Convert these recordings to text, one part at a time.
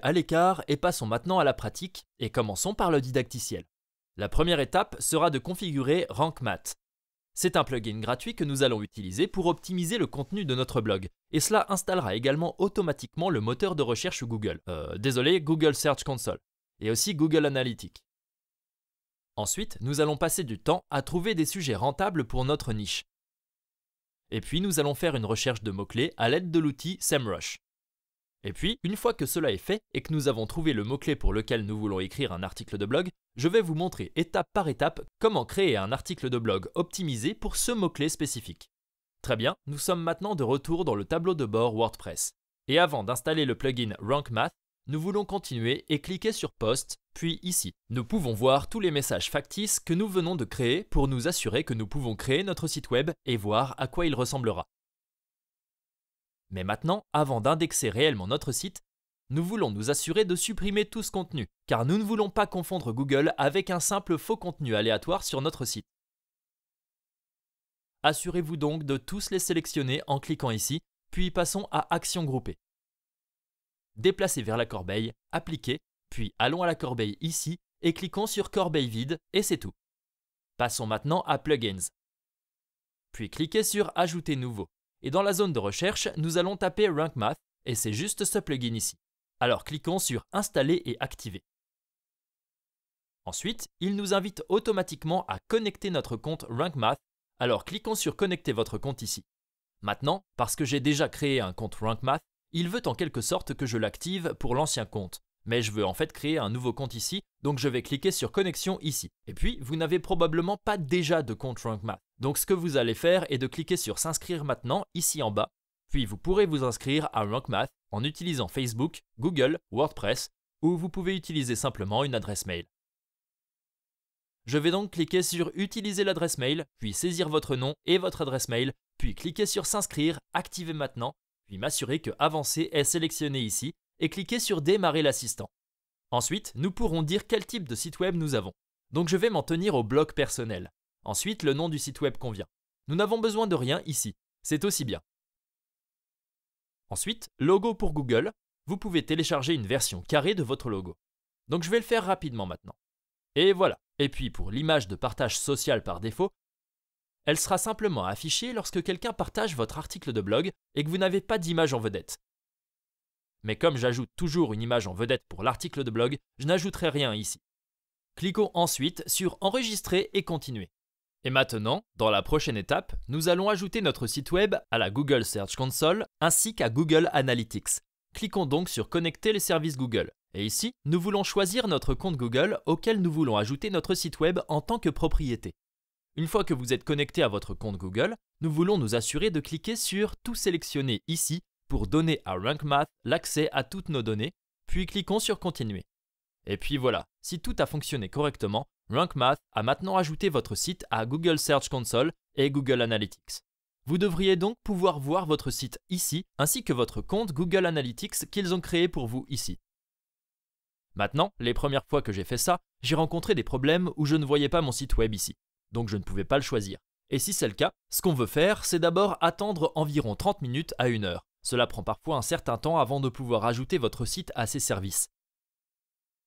à l'écart et passons maintenant à la pratique et commençons par le didacticiel. La première étape sera de configurer Rank Math. C'est un plugin gratuit que nous allons utiliser pour optimiser le contenu de notre blog et cela installera également automatiquement le moteur de recherche Google, Google Search Console et aussi Google Analytics. Ensuite, nous allons passer du temps à trouver des sujets rentables pour notre niche. Et puis, nous allons faire une recherche de mots-clés à l'aide de l'outil SEMrush. Et puis, une fois que cela est fait et que nous avons trouvé le mot-clé pour lequel nous voulons écrire un article de blog, je vais vous montrer étape par étape comment créer un article de blog optimisé pour ce mot-clé spécifique. Très bien, nous sommes maintenant de retour dans le tableau de bord WordPress. Et avant d'installer le plugin Rank Math, nous voulons continuer et cliquer sur Post, puis ici. Nous pouvons voir tous les messages factices que nous venons de créer pour nous assurer que nous pouvons créer notre site web et voir à quoi il ressemblera. Mais maintenant, avant d'indexer réellement notre site, nous voulons nous assurer de supprimer tout ce contenu, car nous ne voulons pas confondre Google avec un simple faux contenu aléatoire sur notre site. Assurez-vous donc de tous les sélectionner en cliquant ici, puis passons à Actions groupées. Déplacez vers la corbeille, Appliquer, puis allons à la corbeille ici et cliquons sur Corbeille vide et c'est tout. Passons maintenant à Plugins. Puis cliquez sur Ajouter nouveau. Et dans la zone de recherche, nous allons taper Rank Math et c'est juste ce plugin ici. Alors cliquons sur Installer et activer. Ensuite, il nous invite automatiquement à connecter notre compte Rank Math, alors cliquons sur Connecter votre compte ici. Maintenant, parce que j'ai déjà créé un compte Rank Math, il veut en quelque sorte que je l'active pour l'ancien compte. Mais je veux en fait créer un nouveau compte ici, donc je vais cliquer sur Connexion ici. Et puis, vous n'avez probablement pas déjà de compte Rank Math. Donc ce que vous allez faire est de cliquer sur S'inscrire maintenant, ici en bas. Puis vous pourrez vous inscrire à Rank Math en utilisant Facebook, Google, WordPress, ou vous pouvez utiliser simplement une adresse mail. Je vais donc cliquer sur Utiliser l'adresse mail, puis saisir votre nom et votre adresse mail, puis cliquer sur S'inscrire, Activer maintenant, puis m'assurer que Avancer est sélectionné ici, et cliquer sur Démarrer l'assistant. Ensuite, nous pourrons dire quel type de site web nous avons. Donc je vais m'en tenir au blog personnel. Ensuite, le nom du site web convient. Nous n'avons besoin de rien ici, c'est aussi bien. Ensuite, logo pour Google, vous pouvez télécharger une version carrée de votre logo. Donc je vais le faire rapidement maintenant. Et voilà. Et puis pour l'image de partage social par défaut, elle sera simplement affichée lorsque quelqu'un partage votre article de blog et que vous n'avez pas d'image en vedette. Mais comme j'ajoute toujours une image en vedette pour l'article de blog, je n'ajouterai rien ici. Cliquons ensuite sur Enregistrer et continuer. Et maintenant, dans la prochaine étape, nous allons ajouter notre site web à la Google Search Console ainsi qu'à Google Analytics. Cliquons donc sur Connecter les services Google. Et ici, nous voulons choisir notre compte Google auquel nous voulons ajouter notre site web en tant que propriété. Une fois que vous êtes connecté à votre compte Google, nous voulons nous assurer de cliquer sur Tout sélectionner ici pour donner à Rank Math l'accès à toutes nos données, puis cliquons sur Continuer. Et puis voilà, si tout a fonctionné correctement, Rank Math a maintenant ajouté votre site à Google Search Console et Google Analytics. Vous devriez donc pouvoir voir votre site ici, ainsi que votre compte Google Analytics qu'ils ont créé pour vous ici. Maintenant, les premières fois que j'ai fait ça, j'ai rencontré des problèmes où je ne voyais pas mon site web ici, donc je ne pouvais pas le choisir. Et si c'est le cas, ce qu'on veut faire, c'est d'abord attendre environ 30 minutes à 1 heure. Cela prend parfois un certain temps avant de pouvoir ajouter votre site à ces services.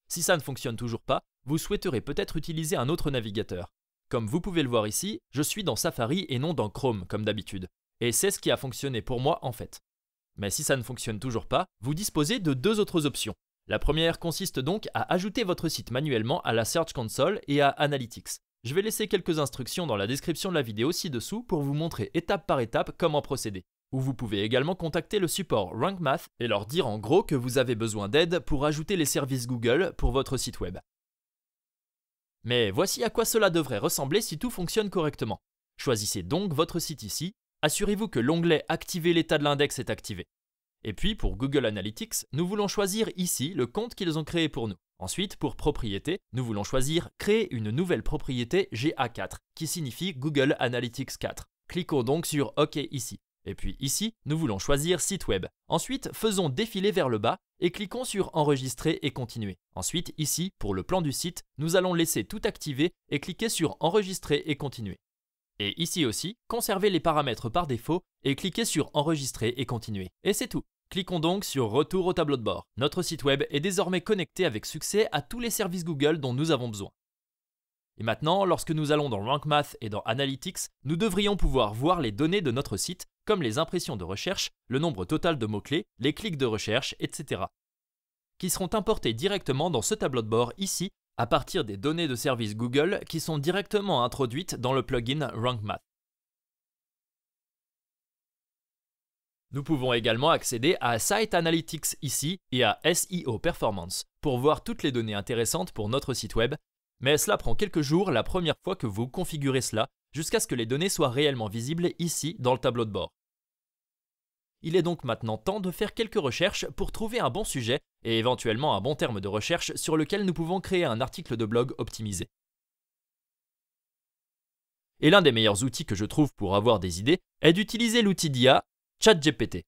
Si ça ne fonctionne toujours pas, vous souhaiterez peut-être utiliser un autre navigateur. Comme vous pouvez le voir ici, je suis dans Safari et non dans Chrome comme d'habitude. Et c'est ce qui a fonctionné pour moi en fait. Mais si ça ne fonctionne toujours pas, vous disposez de deux autres options. La première consiste donc à ajouter votre site manuellement à la Search Console et à Analytics. Je vais laisser quelques instructions dans la description de la vidéo ci-dessous pour vous montrer étape par étape comment procéder. Ou vous pouvez également contacter le support Rank Math et leur dire en gros que vous avez besoin d'aide pour ajouter les services Google pour votre site web. Mais voici à quoi cela devrait ressembler si tout fonctionne correctement. Choisissez donc votre site ici, assurez-vous que l'onglet Activer l'état de l'index est activé. Et puis pour Google Analytics, nous voulons choisir ici le compte qu'ils ont créé pour nous. Ensuite, pour propriété, nous voulons choisir Créer une nouvelle propriété GA4, qui signifie Google Analytics 4. Cliquons donc sur OK ici. Et puis ici, nous voulons choisir Site web. Ensuite, faisons défiler vers le bas et cliquons sur Enregistrer et continuer. Ensuite, ici, pour le plan du site, nous allons laisser tout activer et cliquer sur Enregistrer et continuer. Et ici aussi, conservez les paramètres par défaut et cliquez sur Enregistrer et continuer. Et c'est tout. Cliquons donc sur Retour au tableau de bord. Notre site web est désormais connecté avec succès à tous les services Google dont nous avons besoin. Et maintenant, lorsque nous allons dans Rank Math et dans Analytics, nous devrions pouvoir voir les données de notre site, comme les impressions de recherche, le nombre total de mots-clés, les clics de recherche, etc., qui seront importés directement dans ce tableau de bord ici, à partir des données de service Google qui sont directement introduites dans le plugin Rank Math. Nous pouvons également accéder à Site Analytics ici et à SEO Performance pour voir toutes les données intéressantes pour notre site web, mais cela prend quelques jours la première fois que vous configurez cela jusqu'à ce que les données soient réellement visibles ici dans le tableau de bord. Il est donc maintenant temps de faire quelques recherches pour trouver un bon sujet et éventuellement un bon terme de recherche sur lequel nous pouvons créer un article de blog optimisé. Et l'un des meilleurs outils que je trouve pour avoir des idées est d'utiliser l'outil d'IA ChatGPT.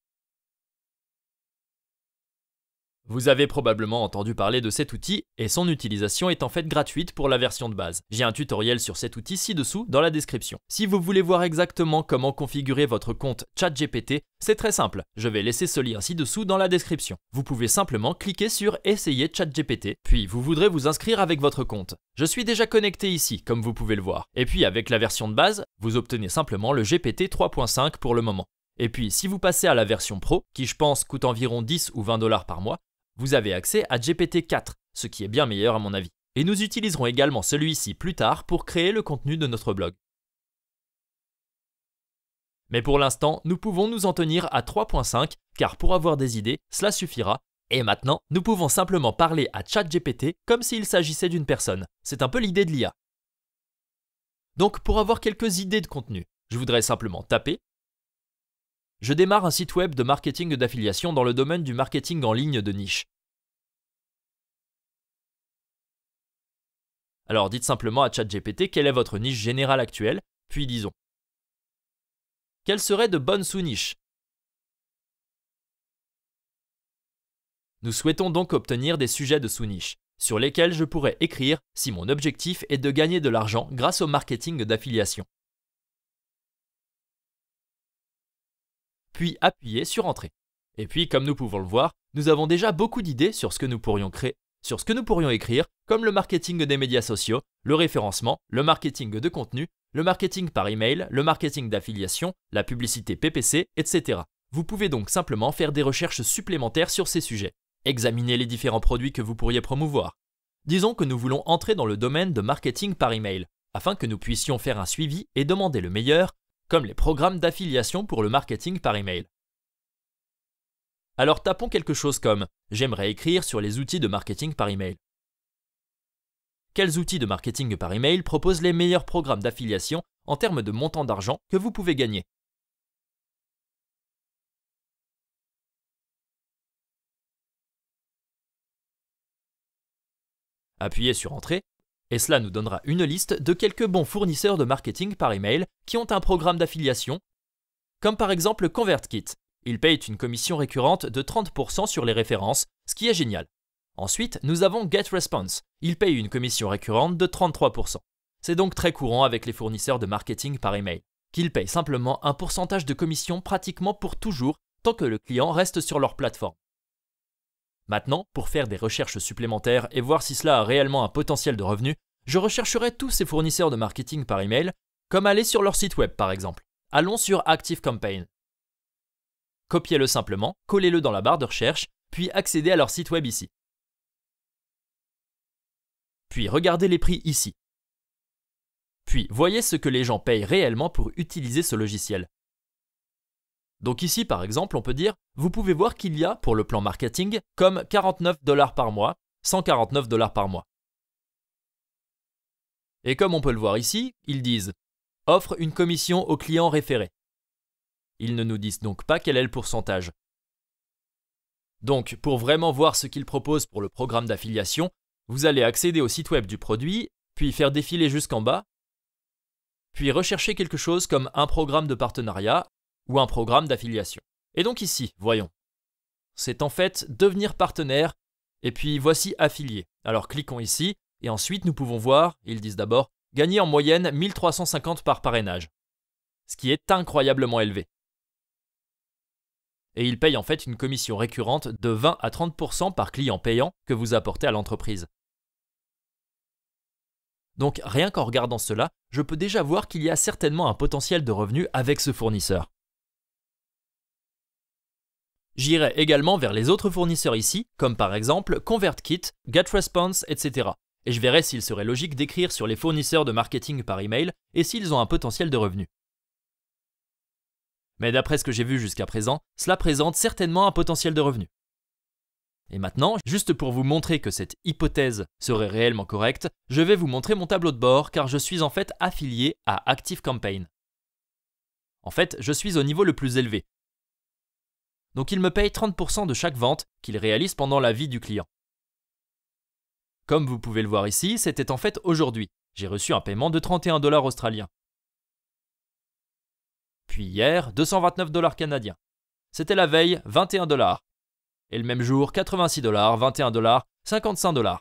Vous avez probablement entendu parler de cet outil et son utilisation est en fait gratuite pour la version de base. J'ai un tutoriel sur cet outil ci-dessous dans la description. Si vous voulez voir exactement comment configurer votre compte ChatGPT, c'est très simple. Je vais laisser ce lien ci-dessous dans la description. Vous pouvez simplement cliquer sur Essayer ChatGPT, puis vous voudrez vous inscrire avec votre compte. Je suis déjà connecté ici, comme vous pouvez le voir. Et puis avec la version de base, vous obtenez simplement le GPT 3.5 pour le moment. Et puis si vous passez à la version Pro, qui je pense coûte environ 10 ou 20 $ par mois, vous avez accès à GPT-4, ce qui est bien meilleur à mon avis. Et nous utiliserons également celui-ci plus tard pour créer le contenu de notre blog. Mais pour l'instant, nous pouvons nous en tenir à 3.5, car pour avoir des idées, cela suffira. Et maintenant, nous pouvons simplement parler à ChatGPT comme s'il s'agissait d'une personne. C'est un peu l'idée de l'IA. Donc pour avoir quelques idées de contenu, je voudrais simplement taper. Je démarre un site web de marketing d'affiliation dans le domaine du marketing en ligne de niche. Alors dites simplement à ChatGPT quelle est votre niche générale actuelle, puis disons quelles seraient de bonnes sous-niches. Nous souhaitons donc obtenir des sujets de sous-niche, sur lesquels je pourrais écrire si mon objectif est de gagner de l'argent grâce au marketing d'affiliation. Puis appuyez sur Entrée. Et puis, comme nous pouvons le voir, nous avons déjà beaucoup d'idées sur ce que nous pourrions créer, sur ce que nous pourrions écrire, comme le marketing des médias sociaux, le référencement, le marketing de contenu, le marketing par email, le marketing d'affiliation, la publicité PPC, etc. Vous pouvez donc simplement faire des recherches supplémentaires sur ces sujets. Examinez les différents produits que vous pourriez promouvoir. Disons que nous voulons entrer dans le domaine de marketing par email, afin que nous puissions faire un suivi et demander le meilleur, comme les programmes d'affiliation pour le marketing par email. Alors tapons quelque chose comme « J'aimerais écrire sur les outils de marketing par email ». Quels outils de marketing par email proposent les meilleurs programmes d'affiliation en termes de montant d'argent que vous pouvez gagner? Appuyez sur Entrée, et cela nous donnera une liste de quelques bons fournisseurs de marketing par email qui ont un programme d'affiliation, comme par exemple ConvertKit. Ils payent une commission récurrente de 30% sur les références, ce qui est génial. Ensuite, nous avons GetResponse. Ils payent une commission récurrente de 33%. C'est donc très courant avec les fournisseurs de marketing par email, qu'ils payent simplement un pourcentage de commission pratiquement pour toujours tant que le client reste sur leur plateforme. Maintenant, pour faire des recherches supplémentaires et voir si cela a réellement un potentiel de revenu, je rechercherai tous ces fournisseurs de marketing par email, comme aller sur leur site web par exemple. Allons sur ActiveCampaign. Copiez-le simplement, collez-le dans la barre de recherche, puis accédez à leur site web ici. Puis regardez les prix ici. Puis voyez ce que les gens payent réellement pour utiliser ce logiciel. Donc ici par exemple on peut dire, vous pouvez voir qu'il y a pour le plan marketing comme 49 $ par mois, 149 $ par mois. Et comme on peut le voir ici, ils disent « Offre une commission aux clients référés ». Ils ne nous disent donc pas quel est le pourcentage. Donc pour vraiment voir ce qu'ils proposent pour le programme d'affiliation, vous allez accéder au site web du produit, puis faire défiler jusqu'en bas, puis rechercher quelque chose comme un programme de partenariat ou un programme d'affiliation. Et donc ici, voyons. C'est en fait devenir partenaire, et puis voici affilié. Alors cliquons ici, et ensuite nous pouvons voir, ils disent d'abord, gagner en moyenne 1350 par parrainage, ce qui est incroyablement élevé. et il paye en fait une commission récurrente de 20 à 30% par client payant que vous apportez à l'entreprise. Donc rien qu'en regardant cela, je peux déjà voir qu'il y a certainement un potentiel de revenus avec ce fournisseur. J'irai également vers les autres fournisseurs ici, comme par exemple ConvertKit, GetResponse, etc. Et je verrai s'il serait logique d'écrire sur les fournisseurs de marketing par email et s'ils ont un potentiel de revenus. Mais d'après ce que j'ai vu jusqu'à présent, cela présente certainement un potentiel de revenus. Et maintenant, juste pour vous montrer que cette hypothèse serait réellement correcte, je vais vous montrer mon tableau de bord car je suis en fait affilié à ActiveCampaign. En fait, je suis au niveau le plus élevé. Donc il me paye 30% de chaque vente qu'il réalise pendant la vie du client. Comme vous pouvez le voir ici, c'était en fait aujourd'hui. J'ai reçu un paiement de 31 $ australiens. Puis hier, 229 $ canadiens. C'était la veille, 21 $. Et le même jour, 86 $, 21 $, 55 $.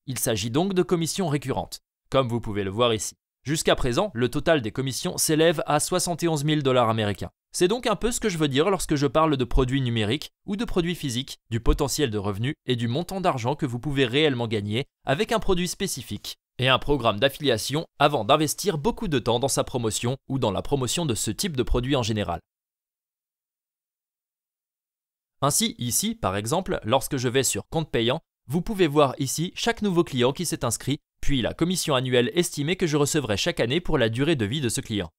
Il s'agit donc de commissions récurrentes, comme vous pouvez le voir ici. Jusqu'à présent, le total des commissions s'élève à 71 000 $ américains. C'est donc un peu ce que je veux dire lorsque je parle de produits numériques ou de produits physiques, du potentiel de revenus et du montant d'argent que vous pouvez réellement gagner avec un produit spécifique et un programme d'affiliation avant d'investir beaucoup de temps dans sa promotion ou dans la promotion de ce type de produit en général. Ainsi, ici, par exemple, lorsque je vais sur Compte payant, vous pouvez voir ici chaque nouveau client qui s'est inscrit, puis la commission annuelle estimée que je recevrai chaque année pour la durée de vie de ce client.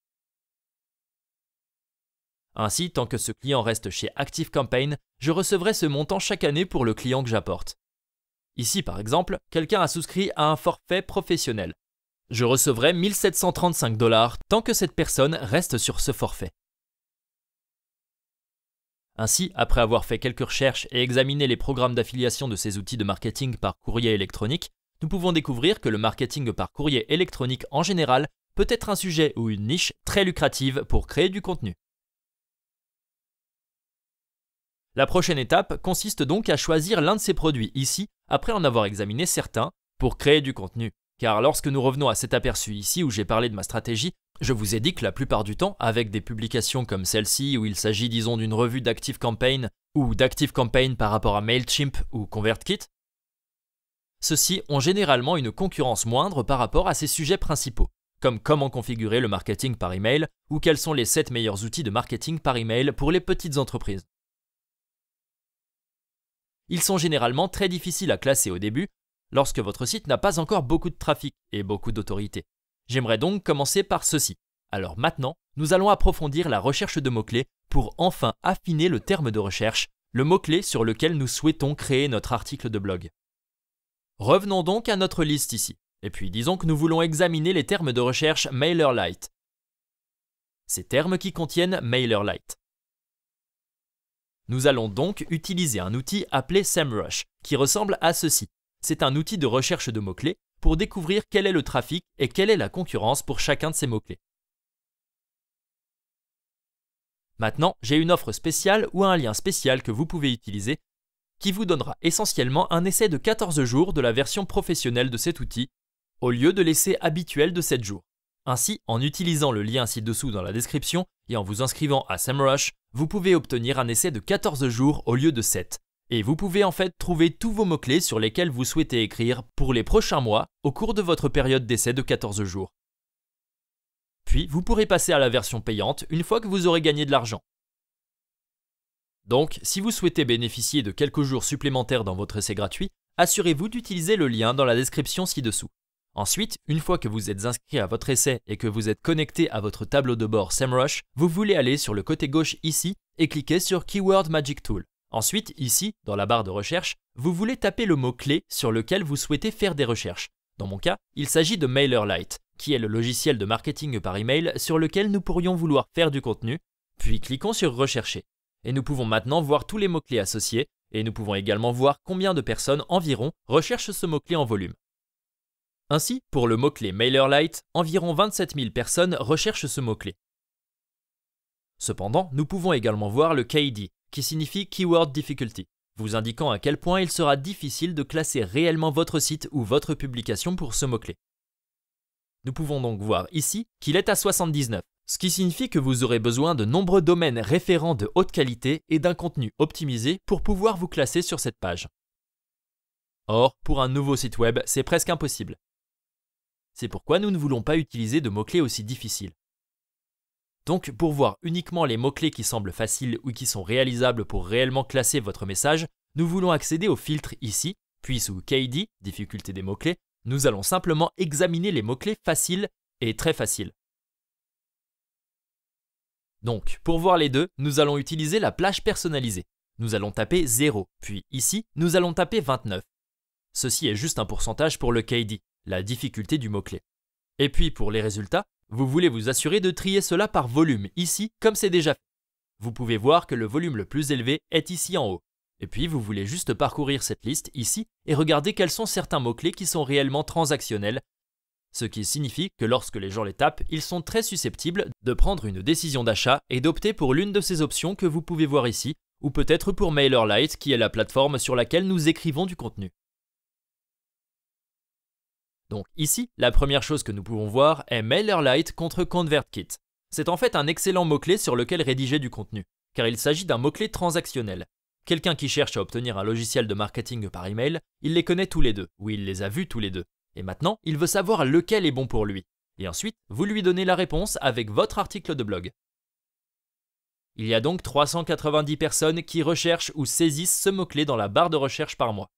Ainsi, tant que ce client reste chez ActiveCampaign, je recevrai ce montant chaque année pour le client que j'apporte. Ici, par exemple, quelqu'un a souscrit à un forfait professionnel. Je recevrai 1 735 $ tant que cette personne reste sur ce forfait. Ainsi, après avoir fait quelques recherches et examiné les programmes d'affiliation de ces outils de marketing par courrier électronique, nous pouvons découvrir que le marketing par courrier électronique en général peut être un sujet ou une niche très lucrative pour créer du contenu. La prochaine étape consiste donc à choisir l'un de ces produits ici, après en avoir examiné certains, pour créer du contenu. Car lorsque nous revenons à cet aperçu ici où j'ai parlé de ma stratégie, je vous ai dit que la plupart du temps, avec des publications comme celle-ci où il s'agit disons d'une revue d'ActiveCampaign ou d'ActiveCampaign par rapport à Mailchimp ou ConvertKit, ceux-ci ont généralement une concurrence moindre par rapport à ces sujets principaux, comme comment configurer le marketing par email ou quels sont les 7 meilleurs outils de marketing par email pour les petites entreprises. Ils sont généralement très difficiles à classer au début, lorsque votre site n'a pas encore beaucoup de trafic et beaucoup d'autorité. J'aimerais donc commencer par ceci. Alors maintenant, nous allons approfondir la recherche de mots-clés pour enfin affiner le terme de recherche, le mot-clé sur lequel nous souhaitons créer notre article de blog. Revenons donc à notre liste ici, et puis disons que nous voulons examiner les termes de recherche MailerLite. Ces termes qui contiennent MailerLite. Nous allons donc utiliser un outil appelé SEMrush, qui ressemble à ceci. C'est un outil de recherche de mots-clés pour découvrir quel est le trafic et quelle est la concurrence pour chacun de ces mots-clés. Maintenant, j'ai une offre spéciale ou un lien spécial que vous pouvez utiliser qui vous donnera essentiellement un essai de 14 jours de la version professionnelle de cet outil au lieu de l'essai habituel de 7 jours. Ainsi, en utilisant le lien ci-dessous dans la description et en vous inscrivant à SEMrush, vous pouvez obtenir un essai de 14 jours au lieu de 7. Et vous pouvez en fait trouver tous vos mots-clés sur lesquels vous souhaitez écrire pour les prochains mois au cours de votre période d'essai de 14 jours. Puis, vous pourrez passer à la version payante une fois que vous aurez gagné de l'argent. Donc, si vous souhaitez bénéficier de quelques jours supplémentaires dans votre essai gratuit, assurez-vous d'utiliser le lien dans la description ci-dessous. Ensuite, une fois que vous êtes inscrit à votre essai et que vous êtes connecté à votre tableau de bord SEMrush, vous voulez aller sur le côté gauche ici et cliquer sur Keyword Magic Tool. Ensuite, ici, dans la barre de recherche, vous voulez taper le mot-clé sur lequel vous souhaitez faire des recherches. Dans mon cas, il s'agit de MailerLite, qui est le logiciel de marketing par email sur lequel nous pourrions vouloir faire du contenu, puis cliquons sur Rechercher. Et nous pouvons maintenant voir tous les mots-clés associés, et nous pouvons également voir combien de personnes environ recherchent ce mot-clé en volume. Ainsi, pour le mot-clé MailerLite, environ 27 000 personnes recherchent ce mot-clé. Cependant, nous pouvons également voir le KD, qui signifie Keyword Difficulty, vous indiquant à quel point il sera difficile de classer réellement votre site ou votre publication pour ce mot-clé. Nous pouvons donc voir ici qu'il est à 79, Ce qui signifie que vous aurez besoin de nombreux domaines référents de haute qualité et d'un contenu optimisé pour pouvoir vous classer sur cette page. Or, pour un nouveau site web, c'est presque impossible. C'est pourquoi nous ne voulons pas utiliser de mots-clés aussi difficiles. Donc, pour voir uniquement les mots-clés qui semblent faciles ou qui sont réalisables pour réellement classer votre message, nous voulons accéder au filtre ici, puis sous KD, difficulté des mots-clés, nous allons simplement examiner les mots-clés faciles et très faciles. Donc, pour voir les deux, nous allons utiliser la plage personnalisée. Nous allons taper 0, puis ici, nous allons taper 29. Ceci est juste un pourcentage pour le KD, la difficulté du mot-clé. Et puis pour les résultats, vous voulez vous assurer de trier cela par volume ici, comme c'est déjà fait. Vous pouvez voir que le volume le plus élevé est ici en haut. Et puis vous voulez juste parcourir cette liste ici et regarder quels sont certains mots-clés qui sont réellement transactionnels, ce qui signifie que lorsque les gens les tapent, ils sont très susceptibles de prendre une décision d'achat et d'opter pour l'une de ces options que vous pouvez voir ici, ou peut-être pour MailerLite qui est la plateforme sur laquelle nous écrivons du contenu. Donc ici, la première chose que nous pouvons voir est MailerLite contre ConvertKit. C'est en fait un excellent mot-clé sur lequel rédiger du contenu, car il s'agit d'un mot-clé transactionnel. Quelqu'un qui cherche à obtenir un logiciel de marketing par email, il les connaît tous les deux, ou il les a vus tous les deux. Et maintenant, il veut savoir lequel est bon pour lui. Et ensuite, vous lui donnez la réponse avec votre article de blog. Il y a donc 390 personnes qui recherchent ou saisissent ce mot-clé dans la barre de recherche par mois.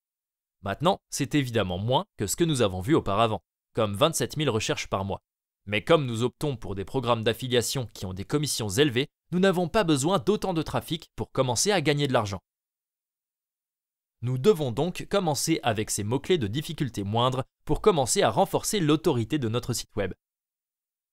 Maintenant, c'est évidemment moins que ce que nous avons vu auparavant, comme 27 000 recherches par mois. Mais comme nous optons pour des programmes d'affiliation qui ont des commissions élevées, nous n'avons pas besoin d'autant de trafic pour commencer à gagner de l'argent. Nous devons donc commencer avec ces mots-clés de difficulté moindre pour commencer à renforcer l'autorité de notre site web.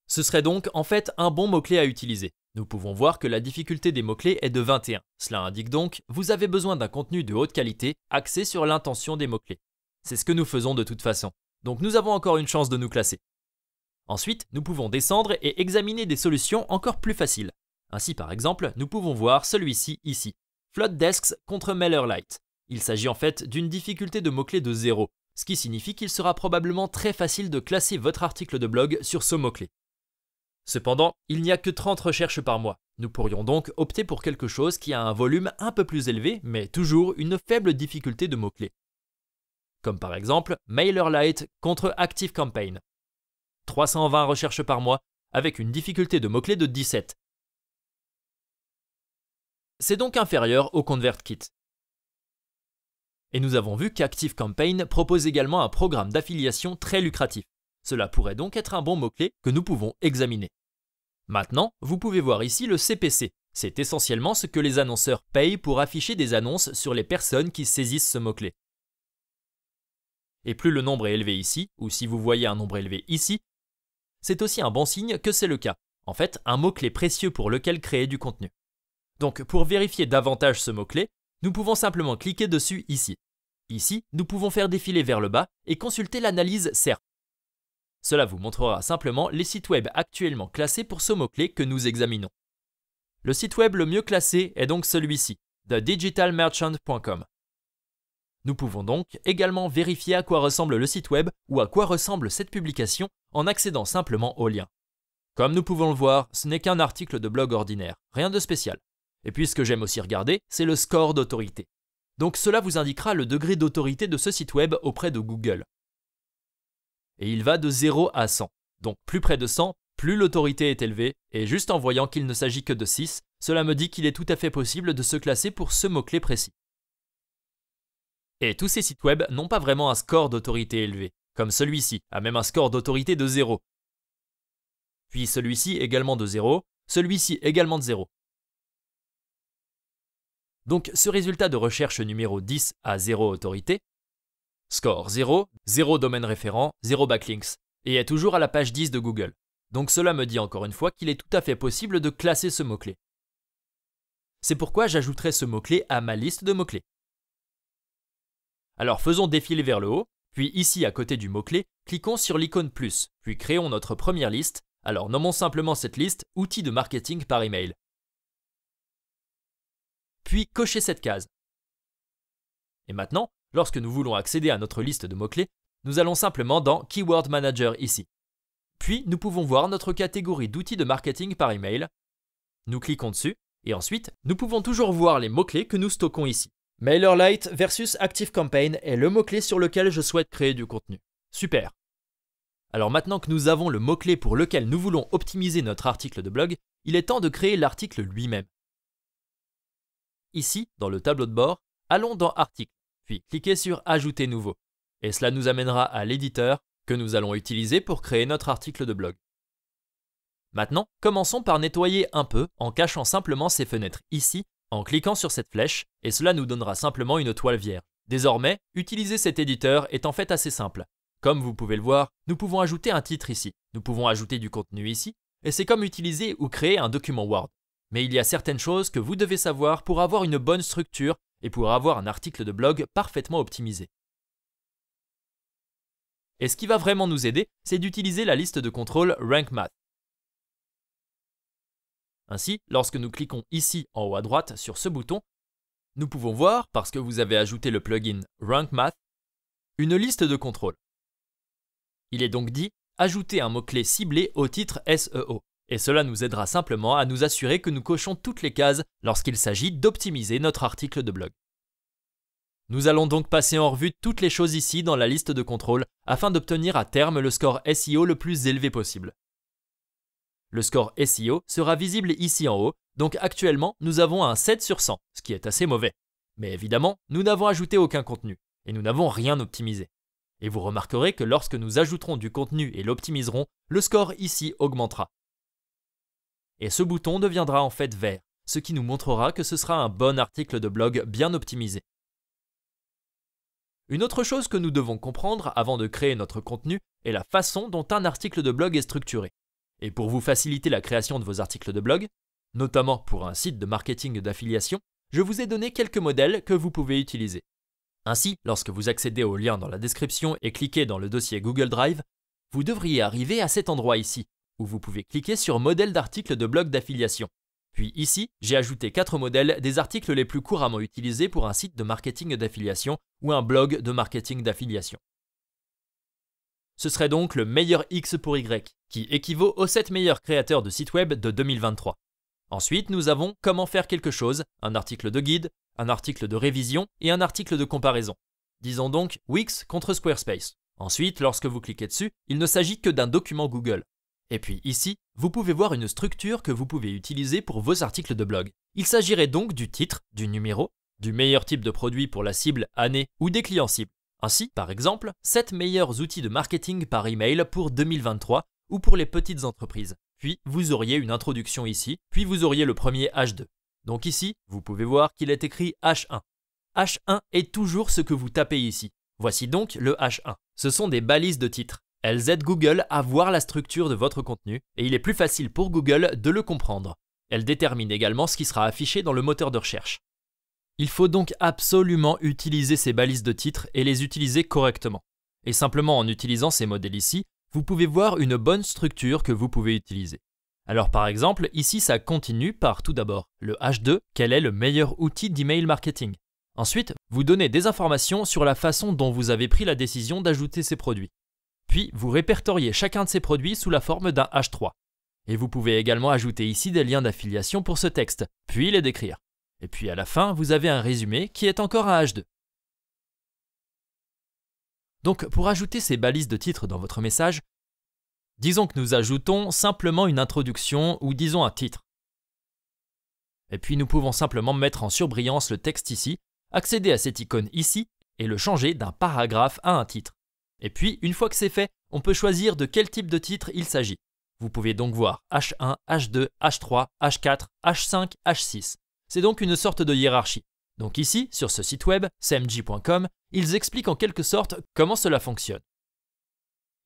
Ce serait donc en fait un bon mot-clé à utiliser. Nous pouvons voir que la difficulté des mots-clés est de 21. Cela indique donc que vous avez besoin d'un contenu de haute qualité axé sur l'intention des mots-clés. C'est ce que nous faisons de toute façon. Donc nous avons encore une chance de nous classer. Ensuite, nous pouvons descendre et examiner des solutions encore plus faciles. Ainsi par exemple, nous pouvons voir celui-ci ici, Flotdesks contre MailerLite. Il s'agit en fait d'une difficulté de mots-clés de 0, ce qui signifie qu'il sera probablement très facile de classer votre article de blog sur ce mot-clé. Cependant, il n'y a que 30 recherches par mois. Nous pourrions donc opter pour quelque chose qui a un volume un peu plus élevé, mais toujours une faible difficulté de mots-clés. Comme par exemple MailerLite contre ActiveCampaign. 320 recherches par mois avec une difficulté de mots-clés de 17. C'est donc inférieur au ConvertKit. Et nous avons vu qu'ActiveCampaign propose également un programme d'affiliation très lucratif. Cela pourrait donc être un bon mot-clé que nous pouvons examiner. Maintenant, vous pouvez voir ici le CPC. C'est essentiellement ce que les annonceurs payent pour afficher des annonces sur les personnes qui saisissent ce mot-clé. Et plus le nombre est élevé ici, ou si vous voyez un nombre élevé ici, c'est aussi un bon signe que c'est le cas. En fait, un mot-clé précieux pour lequel créer du contenu. Donc, pour vérifier davantage ce mot-clé, nous pouvons simplement cliquer dessus ici. Ici, nous pouvons faire défiler vers le bas et consulter l'analyse SERP. Cela vous montrera simplement les sites web actuellement classés pour ce mot-clé que nous examinons. Le site web le mieux classé est donc celui-ci, thedigitalmerchant.com. Nous pouvons donc également vérifier à quoi ressemble le site web ou à quoi ressemble cette publication en accédant simplement au lien. Comme nous pouvons le voir, ce n'est qu'un article de blog ordinaire, rien de spécial. Et puis ce que j'aime aussi regarder, c'est le score d'autorité. Donc cela vous indiquera le degré d'autorité de ce site web auprès de Google. Et il va de 0 à 100. Donc plus près de 100, plus l'autorité est élevée, et juste en voyant qu'il ne s'agit que de 6, cela me dit qu'il est tout à fait possible de se classer pour ce mot-clé précis. Et tous ces sites web n'ont pas vraiment un score d'autorité élevé, comme celui-ci a même un score d'autorité de 0. Puis celui-ci également de 0, celui-ci également de 0. Donc ce résultat de recherche numéro 10 a 0 autorité, score 0, 0 domaine référent, 0 backlinks, et est toujours à la page 10 de Google. Donc cela me dit encore une fois qu'il est tout à fait possible de classer ce mot-clé. C'est pourquoi j'ajouterai ce mot-clé à ma liste de mots-clés. Alors faisons défiler vers le haut, puis ici à côté du mot-clé, cliquons sur l'icône plus, puis créons notre première liste. Alors nommons simplement cette liste « Outils de marketing par email ». Puis cochez cette case. Et maintenant, lorsque nous voulons accéder à notre liste de mots-clés, nous allons simplement dans Keyword Manager ici. Puis, nous pouvons voir notre catégorie d'outils de marketing par email. Nous cliquons dessus, et ensuite, nous pouvons toujours voir les mots-clés que nous stockons ici. MailerLite versus ActiveCampaign est le mot-clé sur lequel je souhaite créer du contenu. Super! Alors maintenant que nous avons le mot-clé pour lequel nous voulons optimiser notre article de blog, il est temps de créer l'article lui-même. Ici, dans le tableau de bord, allons dans Article, puis cliquez sur Ajouter nouveau. Et cela nous amènera à l'éditeur que nous allons utiliser pour créer notre article de blog. Maintenant, commençons par nettoyer un peu en cachant simplement ces fenêtres ici, en cliquant sur cette flèche, et cela nous donnera simplement une toile vierge. Désormais, utiliser cet éditeur est en fait assez simple. Comme vous pouvez le voir, nous pouvons ajouter un titre ici, nous pouvons ajouter du contenu ici, et c'est comme utiliser ou créer un document Word. Mais il y a certaines choses que vous devez savoir pour avoir une bonne structure et pour avoir un article de blog parfaitement optimisé. Et ce qui va vraiment nous aider, c'est d'utiliser la liste de contrôle Rank Math. Ainsi, lorsque nous cliquons ici en haut à droite sur ce bouton, nous pouvons voir, parce que vous avez ajouté le plugin Rank Math, une liste de contrôles. Il est donc dit « Ajouter un mot-clé ciblé au titre SEO ». Et cela nous aidera simplement à nous assurer que nous cochons toutes les cases lorsqu'il s'agit d'optimiser notre article de blog. Nous allons donc passer en revue toutes les choses ici dans la liste de contrôle afin d'obtenir à terme le score SEO le plus élevé possible. Le score SEO sera visible ici en haut, donc actuellement nous avons un 7 sur 100, ce qui est assez mauvais. Mais évidemment, nous n'avons ajouté aucun contenu et nous n'avons rien optimisé. Et vous remarquerez que lorsque nous ajouterons du contenu et l'optimiserons, le score ici augmentera. Et ce bouton deviendra en fait vert, ce qui nous montrera que ce sera un bon article de blog bien optimisé. Une autre chose que nous devons comprendre avant de créer notre contenu est la façon dont un article de blog est structuré. Et pour vous faciliter la création de vos articles de blog, notamment pour un site de marketing d'affiliation, je vous ai donné quelques modèles que vous pouvez utiliser. Ainsi, lorsque vous accédez au lien dans la description et cliquez dans le dossier Google Drive, vous devriez arriver à cet endroit ici, où vous pouvez cliquer sur Modèle d'article de blog d'affiliation. Puis ici, j'ai ajouté 4 modèles des articles les plus couramment utilisés pour un site de marketing d'affiliation ou un blog de marketing d'affiliation. Ce serait donc le meilleur X pour Y, qui équivaut aux 7 meilleurs créateurs de sites web de 2023. Ensuite, nous avons Comment faire quelque chose, un article de guide, un article de révision et un article de comparaison. Disons donc Wix contre Squarespace. Ensuite, lorsque vous cliquez dessus, il ne s'agit que d'un document Google. Et puis ici, vous pouvez voir une structure que vous pouvez utiliser pour vos articles de blog. Il s'agirait donc du titre, du numéro, du meilleur type de produit pour la cible, année ou des clients cibles. Ainsi, par exemple, 7 meilleurs outils de marketing par email pour 2023 ou pour les petites entreprises. Puis, vous auriez une introduction ici, puis vous auriez le premier H2. Donc ici, vous pouvez voir qu'il est écrit H1. H1 est toujours ce que vous tapez ici. Voici donc le H1. Ce sont des balises de titre. Elles aident Google à voir la structure de votre contenu et il est plus facile pour Google de le comprendre. Elles déterminent également ce qui sera affiché dans le moteur de recherche. Il faut donc absolument utiliser ces balises de titre et les utiliser correctement. Et simplement en utilisant ces modèles ici, vous pouvez voir une bonne structure que vous pouvez utiliser. Alors par exemple, ici ça continue par tout d'abord le H2, quel est le meilleur outil d'email marketing. Ensuite, vous donnez des informations sur la façon dont vous avez pris la décision d'ajouter ces produits. Puis, vous répertoriez chacun de ces produits sous la forme d'un H3. Et vous pouvez également ajouter ici des liens d'affiliation pour ce texte, puis les décrire. Et puis à la fin, vous avez un résumé qui est encore un H2. Donc, pour ajouter ces balises de titre dans votre message, disons que nous ajoutons simplement une introduction ou disons un titre. Et puis nous pouvons simplement mettre en surbrillance le texte ici, accéder à cette icône ici et le changer d'un paragraphe à un titre. Et puis, une fois que c'est fait, on peut choisir de quel type de titre il s'agit. Vous pouvez donc voir H1, H2, H3, H4, H5, H6. C'est donc une sorte de hiérarchie. Donc ici, sur ce site web, cmj.com, ils expliquent en quelque sorte comment cela fonctionne.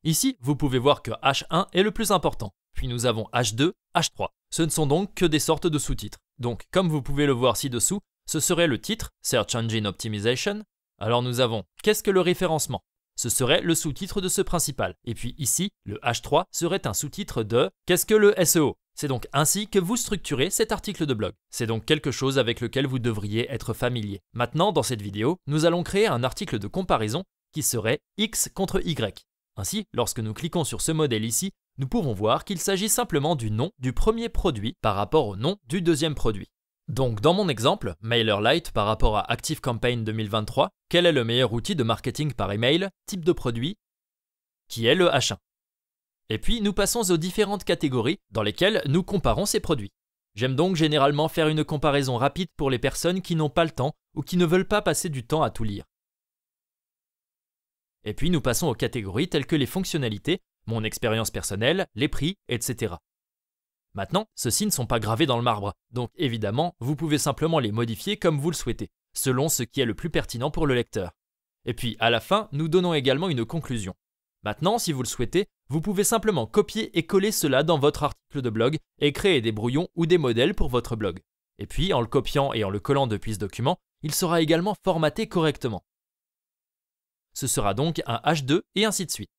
Ici, vous pouvez voir que H1 est le plus important, puis nous avons H2, H3. Ce ne sont donc que des sortes de sous-titres. Donc, comme vous pouvez le voir ci-dessous, ce serait le titre, Search Engine Optimization. Alors nous avons, qu'est-ce que le référencement ? Ce serait le sous-titre de ce principal. Et puis ici, le H3 serait un sous-titre de « Qu'est-ce que le SEO ?» C'est donc ainsi que vous structurez cet article de blog. C'est donc quelque chose avec lequel vous devriez être familier. Maintenant, dans cette vidéo, nous allons créer un article de comparaison qui serait X contre Y. Ainsi, lorsque nous cliquons sur ce modèle ici, nous pouvons voir qu'il s'agit simplement du nom du premier produit par rapport au nom du deuxième produit. Donc dans mon exemple, MailerLite par rapport à ActiveCampaign 2023, quel est le meilleur outil de marketing par email, type de produit, qui est le H1. Et puis nous passons aux différentes catégories dans lesquelles nous comparons ces produits. J'aime donc généralement faire une comparaison rapide pour les personnes qui n'ont pas le temps ou qui ne veulent pas passer du temps à tout lire. Et puis nous passons aux catégories telles que les fonctionnalités, mon expérience personnelle, les prix, etc. Maintenant, ceux-ci ne sont pas gravés dans le marbre, donc évidemment, vous pouvez simplement les modifier comme vous le souhaitez, selon ce qui est le plus pertinent pour le lecteur. Et puis, à la fin, nous donnons également une conclusion. Maintenant, si vous le souhaitez, vous pouvez simplement copier et coller cela dans votre article de blog et créer des brouillons ou des modèles pour votre blog. Et puis, en le copiant et en le collant depuis ce document, il sera également formaté correctement. Ce sera donc un H2 et ainsi de suite.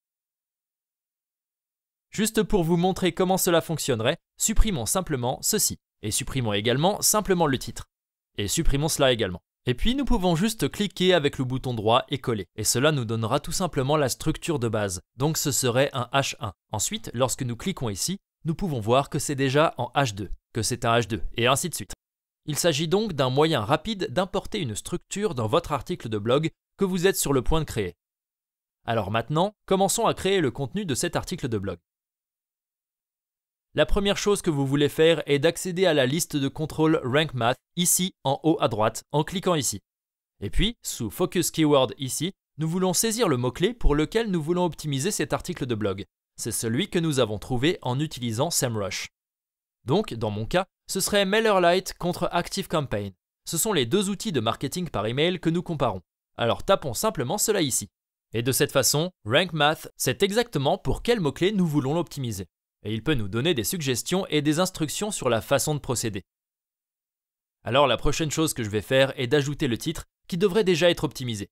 Juste pour vous montrer comment cela fonctionnerait, supprimons simplement ceci, et supprimons également simplement le titre. Et supprimons cela également. Et puis nous pouvons juste cliquer avec le bouton droit et coller, et cela nous donnera tout simplement la structure de base, donc ce serait un H1. Ensuite, lorsque nous cliquons ici, nous pouvons voir que c'est déjà en H2, que c'est un H2, et ainsi de suite. Il s'agit donc d'un moyen rapide d'importer une structure dans votre article de blog que vous êtes sur le point de créer. Alors maintenant, commençons à créer le contenu de cet article de blog. La première chose que vous voulez faire est d'accéder à la liste de contrôle Rank Math ici en haut à droite en cliquant ici. Et puis, sous Focus Keyword ici, nous voulons saisir le mot-clé pour lequel nous voulons optimiser cet article de blog. C'est celui que nous avons trouvé en utilisant SEMrush. Donc, dans mon cas, ce serait MailerLite contre ActiveCampaign. Ce sont les deux outils de marketing par email que nous comparons. Alors tapons simplement cela ici. Et de cette façon, Rank Math sait exactement pour quel mot-clé nous voulons l'optimiser. Et il peut nous donner des suggestions et des instructions sur la façon de procéder. Alors la prochaine chose que je vais faire est d'ajouter le titre qui devrait déjà être optimisé.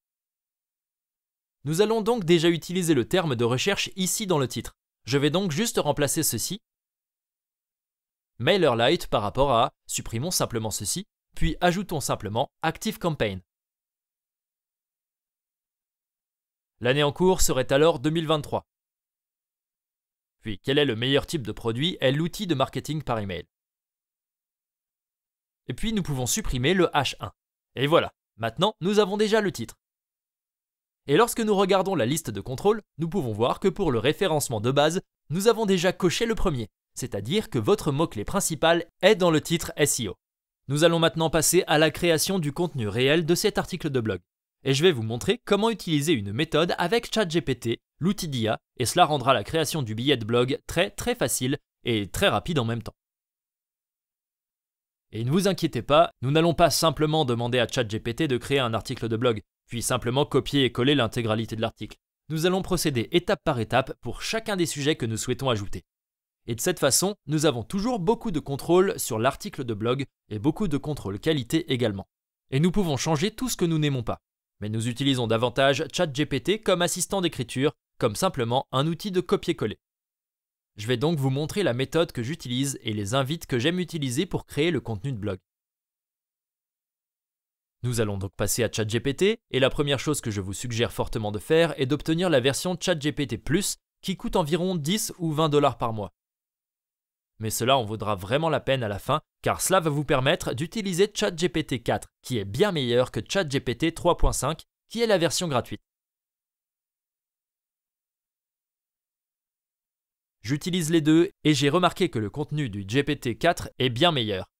Nous allons donc déjà utiliser le terme de recherche ici dans le titre. Je vais donc juste remplacer ceci, MailerLite par rapport à, supprimons simplement ceci, puis ajoutons simplement ActiveCampaign. L'année en cours serait alors 2023. Puis, quel est le meilleur type de produit est l'outil de marketing par email. Et puis, nous pouvons supprimer le H1. Et voilà, maintenant, nous avons déjà le titre. Et lorsque nous regardons la liste de contrôle, nous pouvons voir que pour le référencement de base, nous avons déjà coché le premier, c'est-à-dire que votre mot-clé principal est dans le titre SEO. Nous allons maintenant passer à la création du contenu réel de cet article de blog. Et je vais vous montrer comment utiliser une méthode avec ChatGPT, l'outil d'IA, et cela rendra la création du billet de blog très facile et très rapide en même temps. Et ne vous inquiétez pas, nous n'allons pas simplement demander à ChatGPT de créer un article de blog, puis simplement copier et coller l'intégralité de l'article. Nous allons procéder étape par étape pour chacun des sujets que nous souhaitons ajouter. Et de cette façon, nous avons toujours beaucoup de contrôle sur l'article de blog et beaucoup de contrôle qualité également. Et nous pouvons changer tout ce que nous n'aimons pas. Mais nous utilisons davantage ChatGPT comme assistant d'écriture, comme simplement un outil de copier-coller. Je vais donc vous montrer la méthode que j'utilise et les invites que j'aime utiliser pour créer le contenu de blog. Nous allons donc passer à ChatGPT, et la première chose que je vous suggère fortement de faire est d'obtenir la version ChatGPT Plus qui coûte environ 10 ou 20 $ par mois. Mais cela en vaudra vraiment la peine à la fin, car cela va vous permettre d'utiliser ChatGPT 4, qui est bien meilleur que ChatGPT 3.5, qui est la version gratuite. J'utilise les deux et j'ai remarqué que le contenu du GPT-4 est bien meilleur.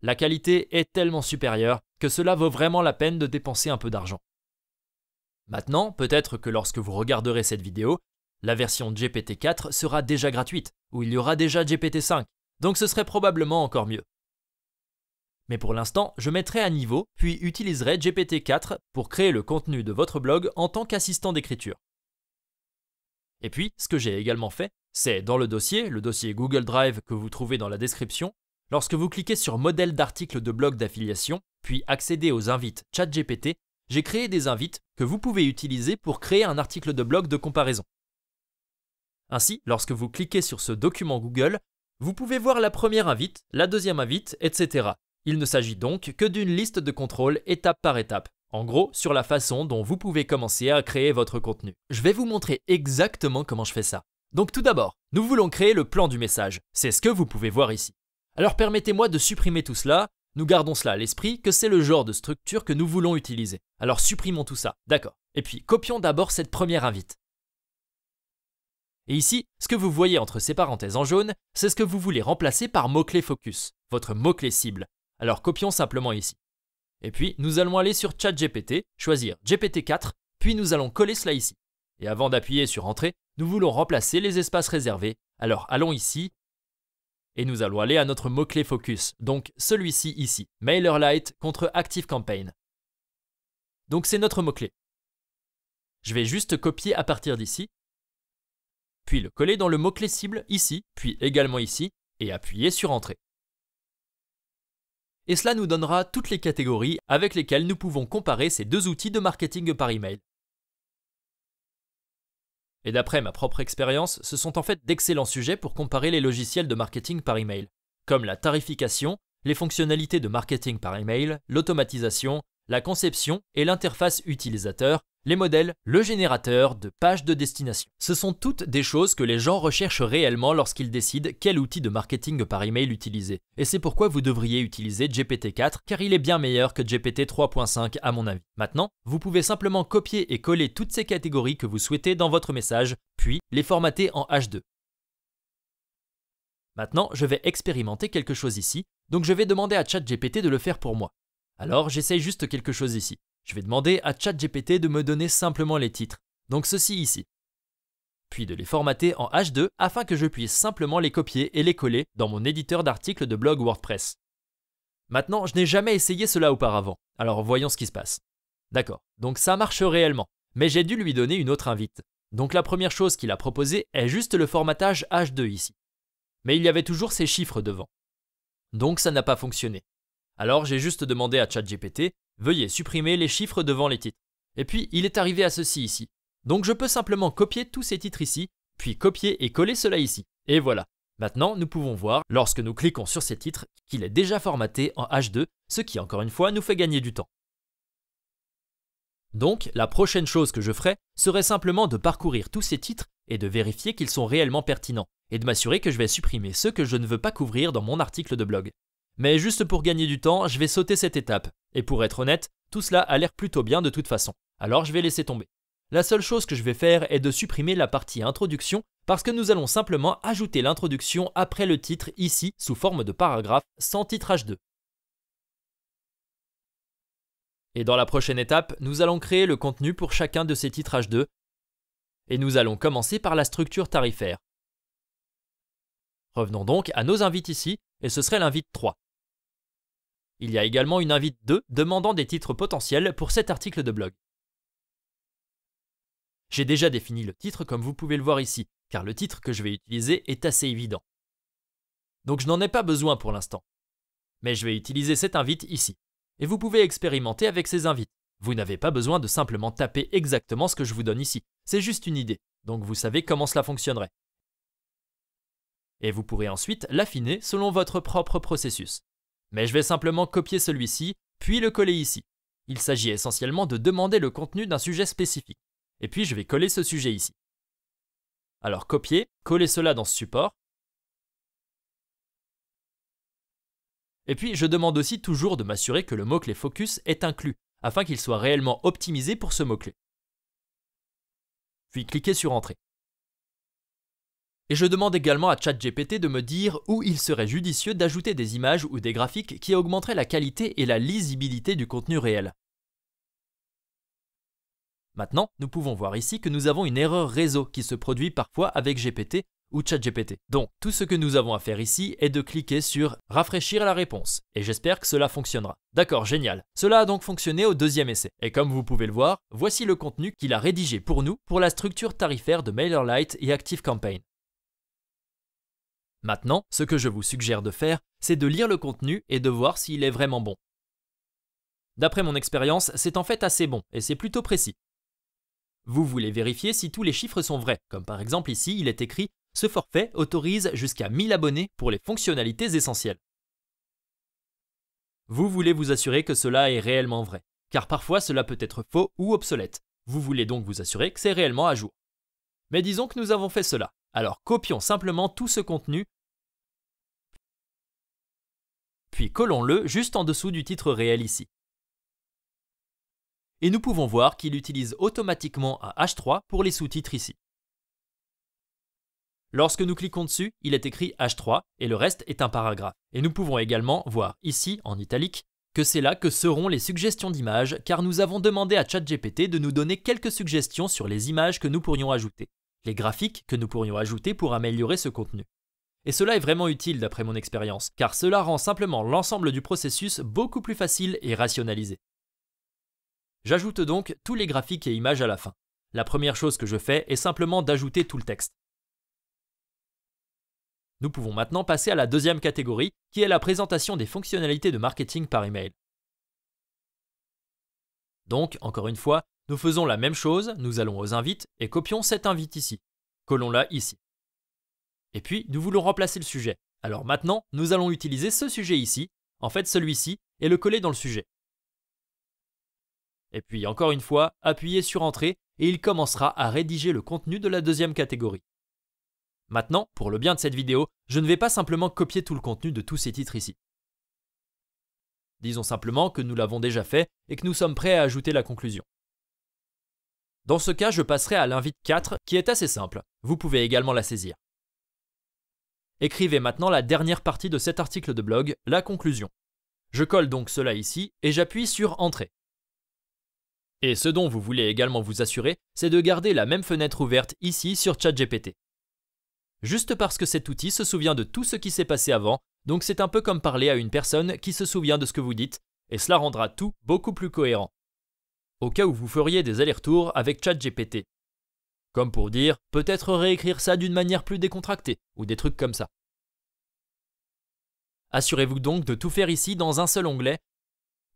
La qualité est tellement supérieure que cela vaut vraiment la peine de dépenser un peu d'argent. Maintenant, peut-être que lorsque vous regarderez cette vidéo, la version GPT-4 sera déjà gratuite, ou il y aura déjà GPT-5, donc ce serait probablement encore mieux. Mais pour l'instant, je mettrai à niveau, puis utiliserai GPT-4 pour créer le contenu de votre blog en tant qu'assistant d'écriture. Et puis, ce que j'ai également fait, c'est dans le dossier Google Drive que vous trouvez dans la description, lorsque vous cliquez sur modèle d'article de blog d'affiliation, puis accédez aux invites ChatGPT, j'ai créé des invites que vous pouvez utiliser pour créer un article de blog de comparaison. Ainsi, lorsque vous cliquez sur ce document Google, vous pouvez voir la première invite, la deuxième invite, etc. Il ne s'agit donc que d'une liste de contrôle étape par étape. En gros, sur la façon dont vous pouvez commencer à créer votre contenu. Je vais vous montrer exactement comment je fais ça. Donc tout d'abord, nous voulons créer le plan du message. C'est ce que vous pouvez voir ici. Alors permettez-moi de supprimer tout cela. Nous gardons cela à l'esprit que c'est le genre de structure que nous voulons utiliser. Alors supprimons tout ça, d'accord. Et puis copions d'abord cette première invite. Et ici, ce que vous voyez entre ces parenthèses en jaune, c'est ce que vous voulez remplacer par mot-clé focus, votre mot-clé cible. Alors copions simplement ici. Et puis nous allons aller sur ChatGPT, choisir GPT-4, puis nous allons coller cela ici. Et avant d'appuyer sur Entrée, nous voulons remplacer les espaces réservés. Alors allons ici, et nous allons aller à notre mot-clé focus, donc celui-ci ici, MailerLite contre ActiveCampaign. Donc c'est notre mot-clé. Je vais juste copier à partir d'ici, puis le coller dans le mot-clé cible ici, puis également ici, et appuyer sur Entrée. Et cela nous donnera toutes les catégories avec lesquelles nous pouvons comparer ces deux outils de marketing par email. Et d'après ma propre expérience, ce sont en fait d'excellents sujets pour comparer les logiciels de marketing par email, comme la tarification, les fonctionnalités de marketing par email, l'automatisation, la conception et l'interface utilisateur, les modèles, le générateur de pages de destination. Ce sont toutes des choses que les gens recherchent réellement lorsqu'ils décident quel outil de marketing par email utiliser. Et c'est pourquoi vous devriez utiliser GPT-4 car il est bien meilleur que GPT 3.5 à mon avis. Maintenant, vous pouvez simplement copier et coller toutes ces catégories que vous souhaitez dans votre message, puis les formater en H2. Maintenant, je vais expérimenter quelque chose ici, donc je vais demander à ChatGPT de le faire pour moi. Alors, j'essaye juste quelque chose ici. Je vais demander à ChatGPT de me donner simplement les titres, donc ceux-ci ici. Puis de les formater en H2 afin que je puisse simplement les copier et les coller dans mon éditeur d'articles de blog WordPress. Maintenant, je n'ai jamais essayé cela auparavant, alors voyons ce qui se passe. D'accord, donc ça marche réellement, mais j'ai dû lui donner une autre invite. Donc la première chose qu'il a proposée est juste le formatage H2 ici. Mais il y avait toujours ces chiffres devant. Donc ça n'a pas fonctionné. Alors j'ai juste demandé à ChatGPT, veuillez supprimer les chiffres devant les titres. Et puis il est arrivé à ceci ici. Donc je peux simplement copier tous ces titres ici, puis copier et coller cela ici. Et voilà. Maintenant nous pouvons voir, lorsque nous cliquons sur ces titres, qu'il est déjà formaté en H2, ce qui encore une fois nous fait gagner du temps. Donc la prochaine chose que je ferai serait simplement de parcourir tous ces titres et de vérifier qu'ils sont réellement pertinents, et de m'assurer que je vais supprimer ceux que je ne veux pas couvrir dans mon article de blog. Mais juste pour gagner du temps, je vais sauter cette étape. Et pour être honnête, tout cela a l'air plutôt bien de toute façon. Alors je vais laisser tomber. La seule chose que je vais faire est de supprimer la partie introduction parce que nous allons simplement ajouter l'introduction après le titre ici sous forme de paragraphe sans titre H2. Et dans la prochaine étape, nous allons créer le contenu pour chacun de ces titres H2. Et nous allons commencer par la structure tarifaire. Revenons donc à nos invites ici, et ce serait l'invite 3. Il y a également une invite 2 demandant des titres potentiels pour cet article de blog. J'ai déjà défini le titre comme vous pouvez le voir ici, car le titre que je vais utiliser est assez évident. Donc je n'en ai pas besoin pour l'instant. Mais je vais utiliser cette invite ici. Et vous pouvez expérimenter avec ces invites. Vous n'avez pas besoin de simplement taper exactement ce que je vous donne ici. C'est juste une idée, donc vous savez comment cela fonctionnerait. Et vous pourrez ensuite l'affiner selon votre propre processus. Mais je vais simplement copier celui-ci, puis le coller ici. Il s'agit essentiellement de demander le contenu d'un sujet spécifique. Et puis je vais coller ce sujet ici. Alors copier, coller cela dans ce support. Et puis je demande aussi toujours de m'assurer que le mot-clé focus est inclus, afin qu'il soit réellement optimisé pour ce mot-clé. Puis cliquez sur Entrée. Et je demande également à ChatGPT de me dire où il serait judicieux d'ajouter des images ou des graphiques qui augmenteraient la qualité et la lisibilité du contenu réel. Maintenant, nous pouvons voir ici que nous avons une erreur réseau qui se produit parfois avec GPT ou ChatGPT. Donc, tout ce que nous avons à faire ici est de cliquer sur « Rafraîchir la réponse » et j'espère que cela fonctionnera. D'accord, génial. Cela a donc fonctionné au deuxième essai. Et comme vous pouvez le voir, voici le contenu qu'il a rédigé pour nous pour la structure tarifaire de MailerLite et ActiveCampaign. Maintenant, ce que je vous suggère de faire, c'est de lire le contenu et de voir s'il est vraiment bon. D'après mon expérience, c'est en fait assez bon et c'est plutôt précis. Vous voulez vérifier si tous les chiffres sont vrais, comme par exemple ici, il est écrit « Ce forfait autorise jusqu'à 1000 abonnés pour les fonctionnalités essentielles ». Vous voulez vous assurer que cela est réellement vrai, car parfois cela peut être faux ou obsolète. Vous voulez donc vous assurer que c'est réellement à jour. Mais disons que nous avons fait cela. Alors copions simplement tout ce contenu, puis collons-le juste en dessous du titre réel ici. Et nous pouvons voir qu'il utilise automatiquement un H3 pour les sous-titres ici. Lorsque nous cliquons dessus, il est écrit H3 et le reste est un paragraphe. Et nous pouvons également voir ici, en italique, que c'est là que seront les suggestions d'images car nous avons demandé à ChatGPT de nous donner quelques suggestions sur les images que nous pourrions ajouter, les graphiques que nous pourrions ajouter pour améliorer ce contenu. Et cela est vraiment utile d'après mon expérience, car cela rend simplement l'ensemble du processus beaucoup plus facile et rationalisé. J'ajoute donc tous les graphiques et images à la fin. La première chose que je fais est simplement d'ajouter tout le texte. Nous pouvons maintenant passer à la deuxième catégorie, qui est la présentation des fonctionnalités de marketing par email. Donc, encore une fois, nous faisons la même chose, nous allons aux invites et copions cette invite ici. Collons-la ici. Et puis, nous voulons remplacer le sujet. Alors maintenant, nous allons utiliser ce sujet ici, en fait celui-ci, et le coller dans le sujet. Et puis, encore une fois, appuyez sur Entrée et il commencera à rédiger le contenu de la deuxième catégorie. Maintenant, pour le bien de cette vidéo, je ne vais pas simplement copier tout le contenu de tous ces titres ici. Disons simplement que nous l'avons déjà fait et que nous sommes prêts à ajouter la conclusion. Dans ce cas, je passerai à l'invite 4 qui est assez simple. Vous pouvez également la saisir. Écrivez maintenant la dernière partie de cet article de blog, la conclusion. Je colle donc cela ici et j'appuie sur Entrée. Et ce dont vous voulez également vous assurer, c'est de garder la même fenêtre ouverte ici sur ChatGPT. Juste parce que cet outil se souvient de tout ce qui s'est passé avant, donc c'est un peu comme parler à une personne qui se souvient de ce que vous dites, et cela rendra tout beaucoup plus cohérent. Au cas où vous feriez des allers-retours avec ChatGPT. Comme pour dire, peut-être réécrire ça d'une manière plus décontractée, ou des trucs comme ça. Assurez-vous donc de tout faire ici dans un seul onglet,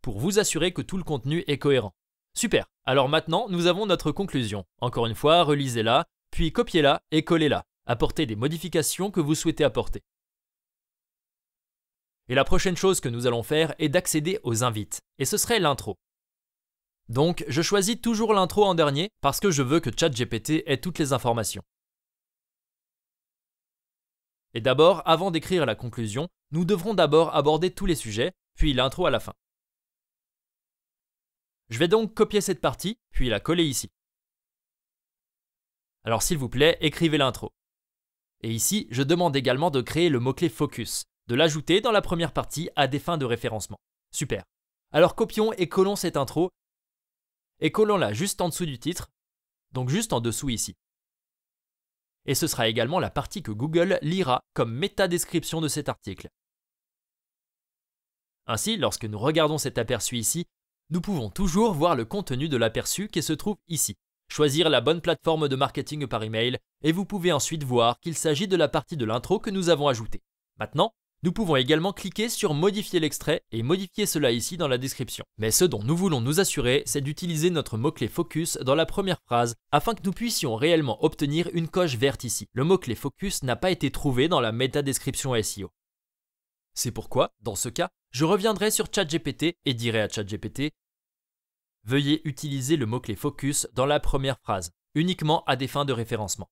pour vous assurer que tout le contenu est cohérent. Super, alors maintenant nous avons notre conclusion. Encore une fois, relisez-la, puis copiez-la et collez-la. Apportez des modifications que vous souhaitez apporter. Et la prochaine chose que nous allons faire est d'accéder aux invites, et ce serait l'intro. Donc, je choisis toujours l'intro en dernier parce que je veux que ChatGPT ait toutes les informations. Et d'abord, avant d'écrire la conclusion, nous devrons d'abord aborder tous les sujets, puis l'intro à la fin. Je vais donc copier cette partie, puis la coller ici. Alors s'il vous plaît, écrivez l'intro. Et ici, je demande également de créer le mot-clé focus, de l'ajouter dans la première partie à des fins de référencement. Super. Alors copions et collons cette intro, et collons-la juste en dessous du titre, donc juste en dessous ici. Et ce sera également la partie que Google lira comme métadescription de cet article. Ainsi, lorsque nous regardons cet aperçu ici, nous pouvons toujours voir le contenu de l'aperçu qui se trouve ici. Choisir la bonne plateforme de marketing par email et vous pouvez ensuite voir qu'il s'agit de la partie de l'intro que nous avons ajoutée. Maintenant, nous pouvons également cliquer sur modifier l'extrait et modifier cela ici dans la description. Mais ce dont nous voulons nous assurer, c'est d'utiliser notre mot-clé focus dans la première phrase afin que nous puissions réellement obtenir une coche verte ici. Le mot-clé focus n'a pas été trouvé dans la métadescription SEO. C'est pourquoi, dans ce cas, je reviendrai sur ChatGPT et dirai à ChatGPT veuillez utiliser le mot-clé focus dans la première phrase, uniquement à des fins de référencement.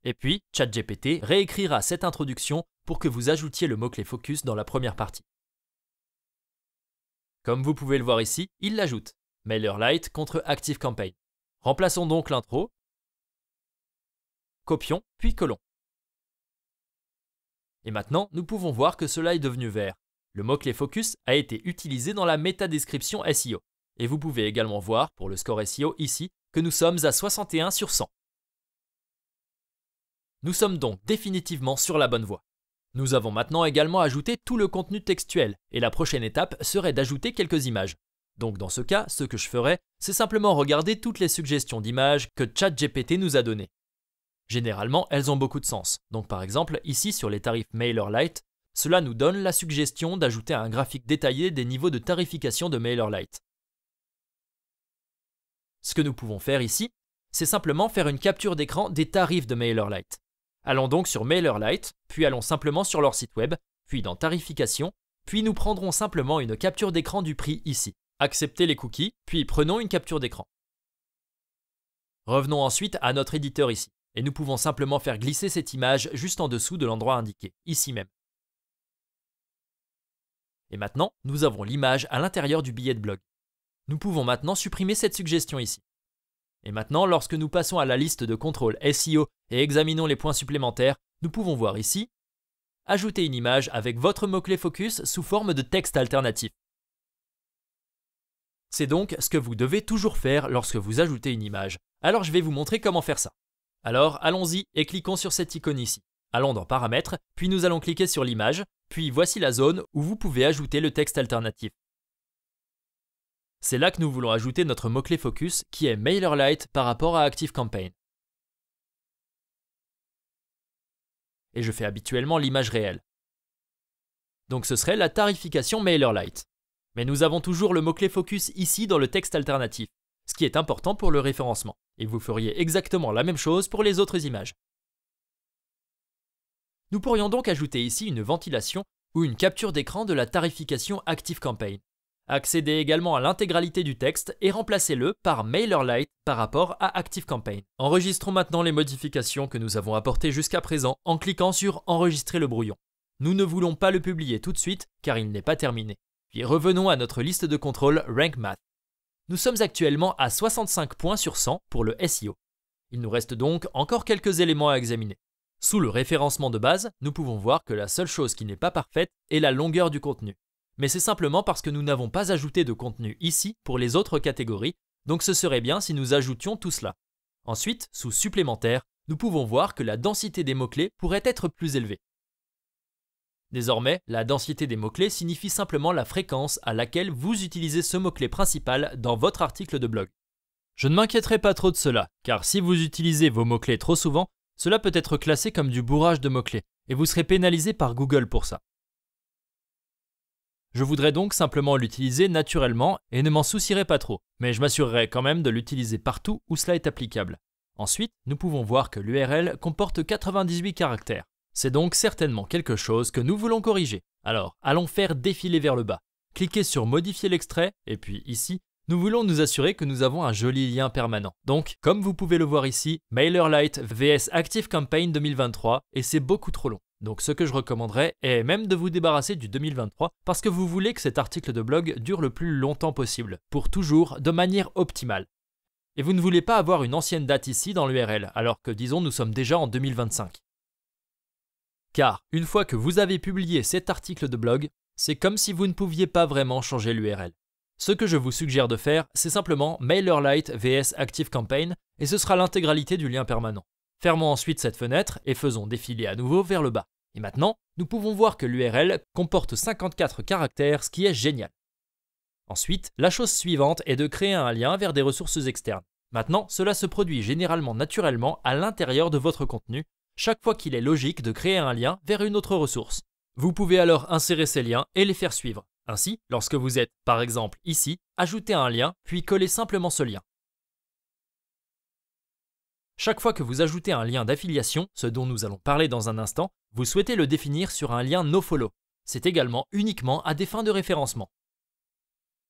Et puis, ChatGPT réécrira cette introduction pour que vous ajoutiez le mot-clé focus dans la première partie. Comme vous pouvez le voir ici, il l'ajoute. MailerLite contre ActiveCampaign. Remplaçons donc l'intro, copions, puis collons. Et maintenant, nous pouvons voir que cela est devenu vert. Le mot-clé focus a été utilisé dans la métadescription SEO. Et vous pouvez également voir, pour le score SEO ici, que nous sommes à 61 sur 100. Nous sommes donc définitivement sur la bonne voie. Nous avons maintenant également ajouté tout le contenu textuel, et la prochaine étape serait d'ajouter quelques images. Donc dans ce cas, ce que je ferai, c'est simplement regarder toutes les suggestions d'images que ChatGPT nous a données. Généralement, elles ont beaucoup de sens. Donc par exemple, ici sur les tarifs MailerLite, cela nous donne la suggestion d'ajouter un graphique détaillé des niveaux de tarification de MailerLite. Ce que nous pouvons faire ici, c'est simplement faire une capture d'écran des tarifs de MailerLite. Allons donc sur MailerLite, puis allons simplement sur leur site web, puis dans Tarification, puis nous prendrons simplement une capture d'écran du prix ici. Acceptez les cookies, puis prenons une capture d'écran. Revenons ensuite à notre éditeur ici, et nous pouvons simplement faire glisser cette image juste en dessous de l'endroit indiqué, ici même. Et maintenant, nous avons l'image à l'intérieur du billet de blog. Nous pouvons maintenant supprimer cette suggestion ici. Et maintenant, lorsque nous passons à la liste de contrôle SEO et examinons les points supplémentaires, nous pouvons voir ici « Ajouter une image avec votre mot-clé focus sous forme de texte alternatif ». C'est donc ce que vous devez toujours faire lorsque vous ajoutez une image. Alors je vais vous montrer comment faire ça. Alors allons-y et cliquons sur cette icône ici. Allons dans Paramètres, puis nous allons cliquer sur l'image, puis voici la zone où vous pouvez ajouter le texte alternatif. C'est là que nous voulons ajouter notre mot-clé focus qui est MailerLite par rapport à ActiveCampaign. Et je fais habituellement l'image réelle. Donc ce serait la tarification MailerLite. Mais nous avons toujours le mot-clé focus ici dans le texte alternatif, ce qui est important pour le référencement. Et vous feriez exactement la même chose pour les autres images. Nous pourrions donc ajouter ici une ventilation ou une capture d'écran de la tarification ActiveCampaign. Accédez également à l'intégralité du texte et remplacez-le par MailerLite par rapport à ActiveCampaign. Enregistrons maintenant les modifications que nous avons apportées jusqu'à présent en cliquant sur Enregistrer le brouillon. Nous ne voulons pas le publier tout de suite car il n'est pas terminé. Puis revenons à notre liste de contrôle Rank Math. Nous sommes actuellement à 65 points sur 100 pour le SEO. Il nous reste donc encore quelques éléments à examiner. Sous le référencement de base, nous pouvons voir que la seule chose qui n'est pas parfaite est la longueur du contenu. Mais c'est simplement parce que nous n'avons pas ajouté de contenu ici pour les autres catégories, donc ce serait bien si nous ajoutions tout cela. Ensuite, sous supplémentaire, nous pouvons voir que la densité des mots-clés pourrait être plus élevée. Désormais, la densité des mots-clés signifie simplement la fréquence à laquelle vous utilisez ce mot-clé principal dans votre article de blog. Je ne m'inquiéterai pas trop de cela, car si vous utilisez vos mots-clés trop souvent, cela peut être classé comme du bourrage de mots-clés, et vous serez pénalisé par Google pour ça. Je voudrais donc simplement l'utiliser naturellement et ne m'en soucierai pas trop, mais je m'assurerai quand même de l'utiliser partout où cela est applicable. Ensuite, nous pouvons voir que l'URL comporte 98 caractères. C'est donc certainement quelque chose que nous voulons corriger. Alors, allons faire défiler vers le bas. Cliquez sur Modifier l'extrait, et puis ici, nous voulons nous assurer que nous avons un joli lien permanent. Donc, comme vous pouvez le voir ici, MailerLite vs ActiveCampaign 2023, et c'est beaucoup trop long. Donc ce que je recommanderais est même de vous débarrasser du 2023 parce que vous voulez que cet article de blog dure le plus longtemps possible, pour toujours, de manière optimale. Et vous ne voulez pas avoir une ancienne date ici dans l'URL, alors que disons nous sommes déjà en 2025. Car une fois que vous avez publié cet article de blog, c'est comme si vous ne pouviez pas vraiment changer l'URL. Ce que je vous suggère de faire, c'est simplement MailerLite vs ActiveCampaign et ce sera l'intégralité du lien permanent. Fermons ensuite cette fenêtre et faisons défiler à nouveau vers le bas. Et maintenant, nous pouvons voir que l'URL comporte 54 caractères, ce qui est génial. Ensuite, la chose suivante est de créer un lien vers des ressources externes. Maintenant, cela se produit généralement naturellement à l'intérieur de votre contenu, chaque fois qu'il est logique de créer un lien vers une autre ressource. Vous pouvez alors insérer ces liens et les faire suivre. Ainsi, lorsque vous êtes, par exemple ici, ajoutez un lien, puis collez simplement ce lien. Chaque fois que vous ajoutez un lien d'affiliation, ce dont nous allons parler dans un instant, vous souhaitez le définir sur un lien nofollow. C'est également uniquement à des fins de référencement.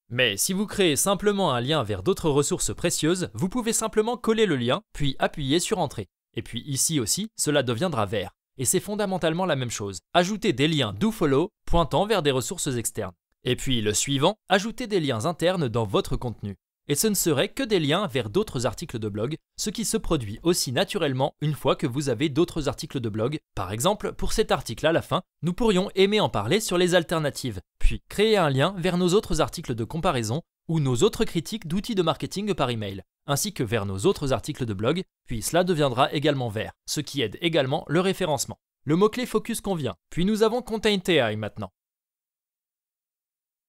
Mais si vous créez simplement un lien vers d'autres ressources précieuses, vous pouvez simplement coller le lien, puis appuyer sur Entrée. Et puis ici aussi, cela deviendra vert. Et c'est fondamentalement la même chose. Ajoutez des liens dofollow pointant vers des ressources externes. Et puis le suivant, ajoutez des liens internes dans votre contenu. Et ce ne serait que des liens vers d'autres articles de blog, ce qui se produit aussi naturellement une fois que vous avez d'autres articles de blog. Par exemple, pour cet article à la fin, nous pourrions aimer en parler sur les alternatives, puis créer un lien vers nos autres articles de comparaison ou nos autres critiques d'outils de marketing par email, ainsi que vers nos autres articles de blog, puis cela deviendra également vert, ce qui aide également le référencement. Le mot-clé focus convient, puis nous avons ContentAI maintenant.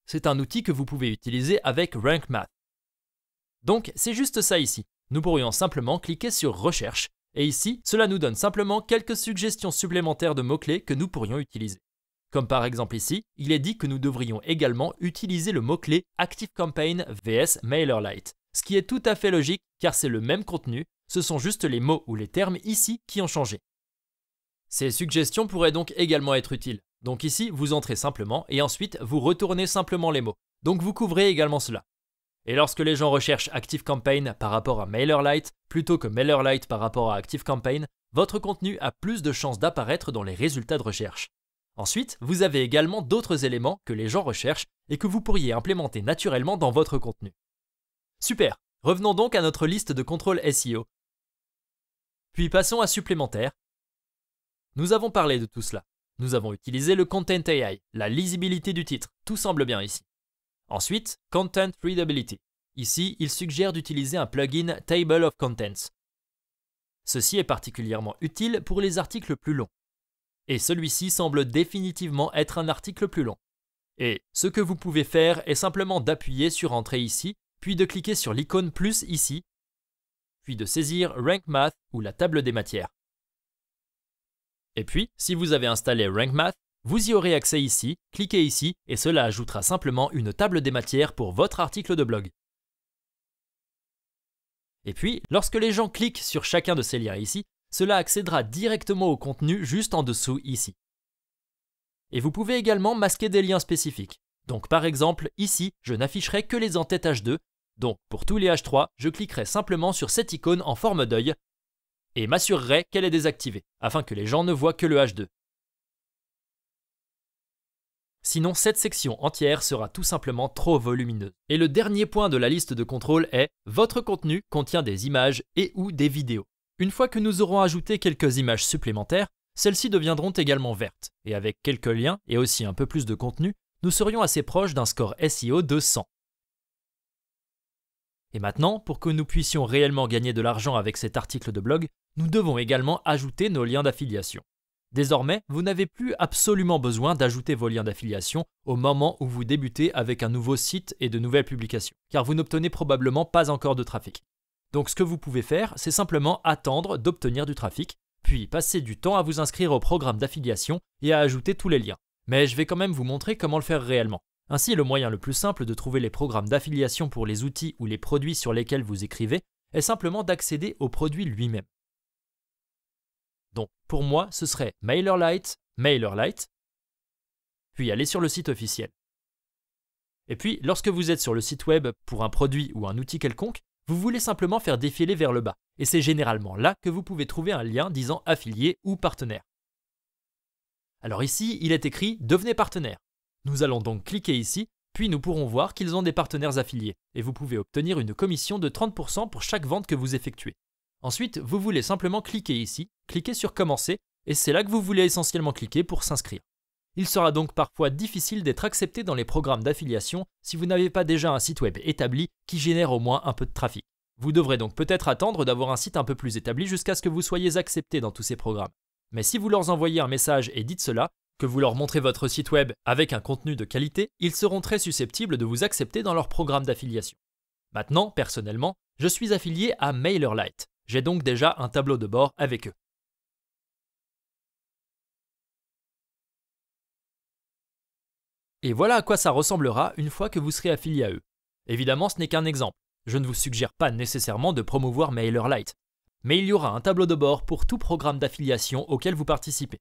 C'est un outil que vous pouvez utiliser avec Rank Math. Donc, c'est juste ça ici. Nous pourrions simplement cliquer sur Recherche, et ici, cela nous donne simplement quelques suggestions supplémentaires de mots-clés que nous pourrions utiliser. Comme par exemple ici, il est dit que nous devrions également utiliser le mot-clé ActiveCampaign vs MailerLite, ce qui est tout à fait logique car c'est le même contenu, ce sont juste les mots ou les termes ici qui ont changé. Ces suggestions pourraient donc également être utiles. Donc ici, vous entrez simplement et ensuite vous retournez simplement les mots. Donc vous couvrez également cela. Et lorsque les gens recherchent ActiveCampaign par rapport à MailerLite plutôt que MailerLite par rapport à ActiveCampaign, votre contenu a plus de chances d'apparaître dans les résultats de recherche. Ensuite, vous avez également d'autres éléments que les gens recherchent et que vous pourriez implémenter naturellement dans votre contenu. Super! Revenons donc à notre liste de contrôles SEO. Puis passons à supplémentaire. Nous avons parlé de tout cela. Nous avons utilisé le Content AI, la lisibilité du titre, tout semble bien ici. Ensuite, Content Readability. Ici, il suggère d'utiliser un plugin Table of Contents. Ceci est particulièrement utile pour les articles plus longs. Et celui-ci semble définitivement être un article plus long. Et ce que vous pouvez faire est simplement d'appuyer sur Entrée ici, puis de cliquer sur l'icône plus ici, puis de saisir Rank Math ou la table des matières. Et puis, si vous avez installé Rank Math, vous y aurez accès ici, cliquez ici, et cela ajoutera simplement une table des matières pour votre article de blog. Et puis, lorsque les gens cliquent sur chacun de ces liens ici, cela accédera directement au contenu juste en dessous ici. Et vous pouvez également masquer des liens spécifiques. Donc par exemple, ici, je n'afficherai que les en-têtes H2, donc pour tous les H3, je cliquerai simplement sur cette icône en forme d'œil et m'assurerai qu'elle est désactivée, afin que les gens ne voient que le H2. Sinon, cette section entière sera tout simplement trop volumineuse. Et le dernier point de la liste de contrôle est « Votre contenu contient des images et ou des vidéos ». Une fois que nous aurons ajouté quelques images supplémentaires, celles-ci deviendront également vertes, et avec quelques liens et aussi un peu plus de contenu, nous serions assez proches d'un score SEO de 100. Et maintenant, pour que nous puissions réellement gagner de l'argent avec cet article de blog, nous devons également ajouter nos liens d'affiliation. Désormais, vous n'avez plus absolument besoin d'ajouter vos liens d'affiliation au moment où vous débutez avec un nouveau site et de nouvelles publications, car vous n'obtenez probablement pas encore de trafic. Donc ce que vous pouvez faire, c'est simplement attendre d'obtenir du trafic, puis passer du temps à vous inscrire au programme d'affiliation et à ajouter tous les liens. Mais je vais quand même vous montrer comment le faire réellement. Ainsi, le moyen le plus simple de trouver les programmes d'affiliation pour les outils ou les produits sur lesquels vous écrivez est simplement d'accéder au produit lui-même. Donc, pour moi, ce serait MailerLite, MailerLite, puis aller sur le site officiel. Et puis, lorsque vous êtes sur le site web pour un produit ou un outil quelconque, vous voulez simplement faire défiler vers le bas. Et c'est généralement là que vous pouvez trouver un lien disant affilié ou partenaire. Alors ici, il est écrit « Devenez partenaire ». Nous allons donc cliquer ici, puis nous pourrons voir qu'ils ont des partenaires affiliés, et vous pouvez obtenir une commission de 30% pour chaque vente que vous effectuez. Ensuite, vous voulez simplement cliquer ici, cliquer sur « Commencer », et c'est là que vous voulez essentiellement cliquer pour s'inscrire. Il sera donc parfois difficile d'être accepté dans les programmes d'affiliation si vous n'avez pas déjà un site web établi qui génère au moins un peu de trafic. Vous devrez donc peut-être attendre d'avoir un site un peu plus établi jusqu'à ce que vous soyez accepté dans tous ces programmes. Mais si vous leur envoyez un message et dites cela, que vous leur montrez votre site web avec un contenu de qualité, ils seront très susceptibles de vous accepter dans leur programme d'affiliation. Maintenant, personnellement, je suis affilié à MailerLite. J'ai donc déjà un tableau de bord avec eux. Et voilà à quoi ça ressemblera une fois que vous serez affilié à eux. Évidemment, ce n'est qu'un exemple. Je ne vous suggère pas nécessairement de promouvoir MailerLite. Mais il y aura un tableau de bord pour tout programme d'affiliation auquel vous participez.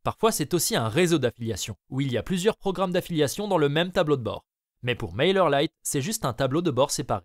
Parfois, c'est aussi un réseau d'affiliation, où il y a plusieurs programmes d'affiliation dans le même tableau de bord. Mais pour MailerLite, c'est juste un tableau de bord séparé.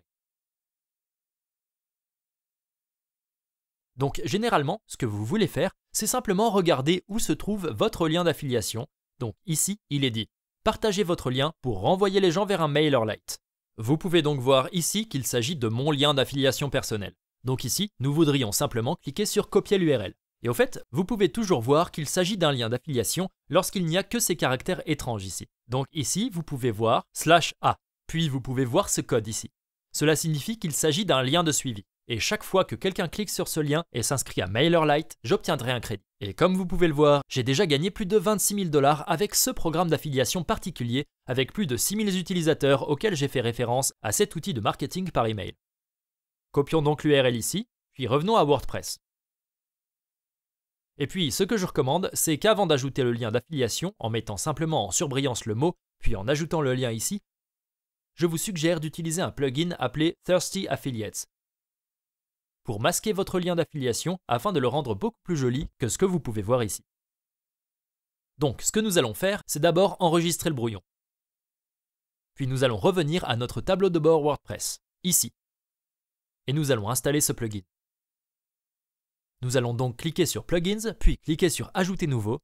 Donc généralement, ce que vous voulez faire, c'est simplement regarder où se trouve votre lien d'affiliation. Donc ici, il est dit « Partagez votre lien pour renvoyer les gens vers un MailerLite ». Vous pouvez donc voir ici qu'il s'agit de mon lien d'affiliation personnel. Donc ici, nous voudrions simplement cliquer sur « Copier l'URL ». Et au fait, vous pouvez toujours voir qu'il s'agit d'un lien d'affiliation lorsqu'il n'y a que ces caractères étranges ici. Donc ici, vous pouvez voir /A, puis vous pouvez voir ce code ici. Cela signifie qu'il s'agit d'un lien de suivi. Et chaque fois que quelqu'un clique sur ce lien et s'inscrit à MailerLite, j'obtiendrai un crédit. Et comme vous pouvez le voir, j'ai déjà gagné plus de 26 000 $ avec ce programme d'affiliation particulier, avec plus de 6 000 utilisateurs auxquels j'ai fait référence à cet outil de marketing par email. Copions donc l'URL ici, puis revenons à WordPress. Et puis, ce que je recommande, c'est qu'avant d'ajouter le lien d'affiliation, en mettant simplement en surbrillance le mot, puis en ajoutant le lien ici, je vous suggère d'utiliser un plugin appelé Thirsty Affiliates pour masquer votre lien d'affiliation afin de le rendre beaucoup plus joli que ce que vous pouvez voir ici. Donc, ce que nous allons faire, c'est d'abord enregistrer le brouillon. Puis nous allons revenir à notre tableau de bord WordPress, ici. Et nous allons installer ce plugin. Nous allons donc cliquer sur Plugins, puis cliquer sur Ajouter nouveau.